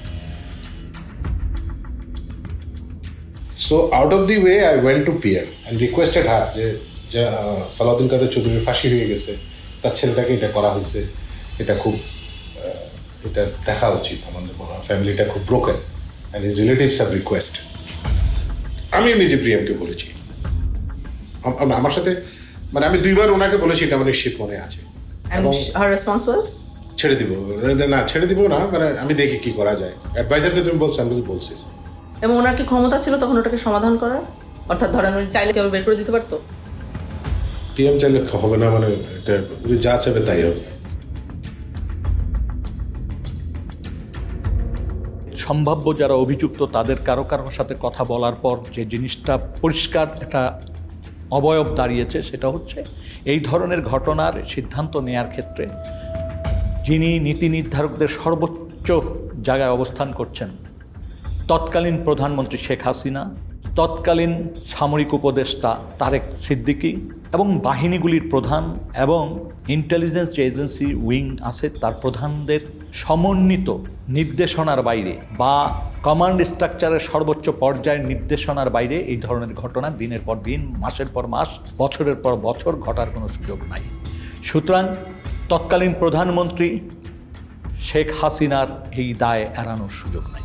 Speaker 9: So out of the way, I went to PM and requested her যে সালাউদ্দিন কাদের চৌধুরীর ফাঁসি হয়ে গেছে, তার ছেলেটাকে এটা করা হয়েছে, এটা খুব এটা দেখা উচিত, আমাদের মনে হয় ফ্যামিলিটা খুব broken and his relatives have request. আমি নিজে প্রিয়ামকে বলেছি, আমার সাথে মানে আমি 2বার ওনাকে বলেছি, এটা আমার নিশ্চিত মনে আছে। এবং
Speaker 5: her response was
Speaker 9: ছেড়ে দিব না, মানে আমি দেখি কি করা যায়। অ্যাডভাইজারকে তুমি বলছো, আমি বলছি।
Speaker 5: এবং ওনার কি ক্ষমতা ছিল তখন ওটাকে সমাধান করার? অর্থাৎ ধরেন উনি চাইলে কেউ বের করে দিতে পারতো?
Speaker 9: পিএম চাইলে হবে না, মানে এটা উনি যা চাইবে তাই হবে।
Speaker 7: সম্ভাব্য যারা অভিযুক্ত তাদের কারো সাথে কথা বলার পর যে জিনিসটা পরিষ্কার একটা অবয়ব দাঁড়িয়েছে, সেটা হচ্ছে এই ধরনের ঘটনার সিদ্ধান্ত নেয়ার ক্ষেত্রে যিনি নীতি নির্ধারকদের সর্বোচ্চ জায়গায় অবস্থান করছেন, তৎকালীন প্রধানমন্ত্রী শেখ হাসিনা, তৎকালীন সামরিক উপদেষ্টা তারেক সিদ্দিকী এবং বাহিনীগুলির প্রধান এবং ইন্টেলিজেন্স যে এজেন্সি উইং আছে তার প্রধানদের সমন্বিত নির্দেশনার বাইরে বা কমান্ড স্ট্রাকচারের সর্বোচ্চ পর্যায়ের নির্দেশনার বাইরে এই ধরনের ঘটনা দিনের পর দিন, মাসের পর মাস, বছরের পর বছর ঘটার কোনো সুযোগ নাই। সুতরাং তৎকালীন প্রধানমন্ত্রী শেখ হাসিনার এই দায় এড়ানোর সুযোগ নাই।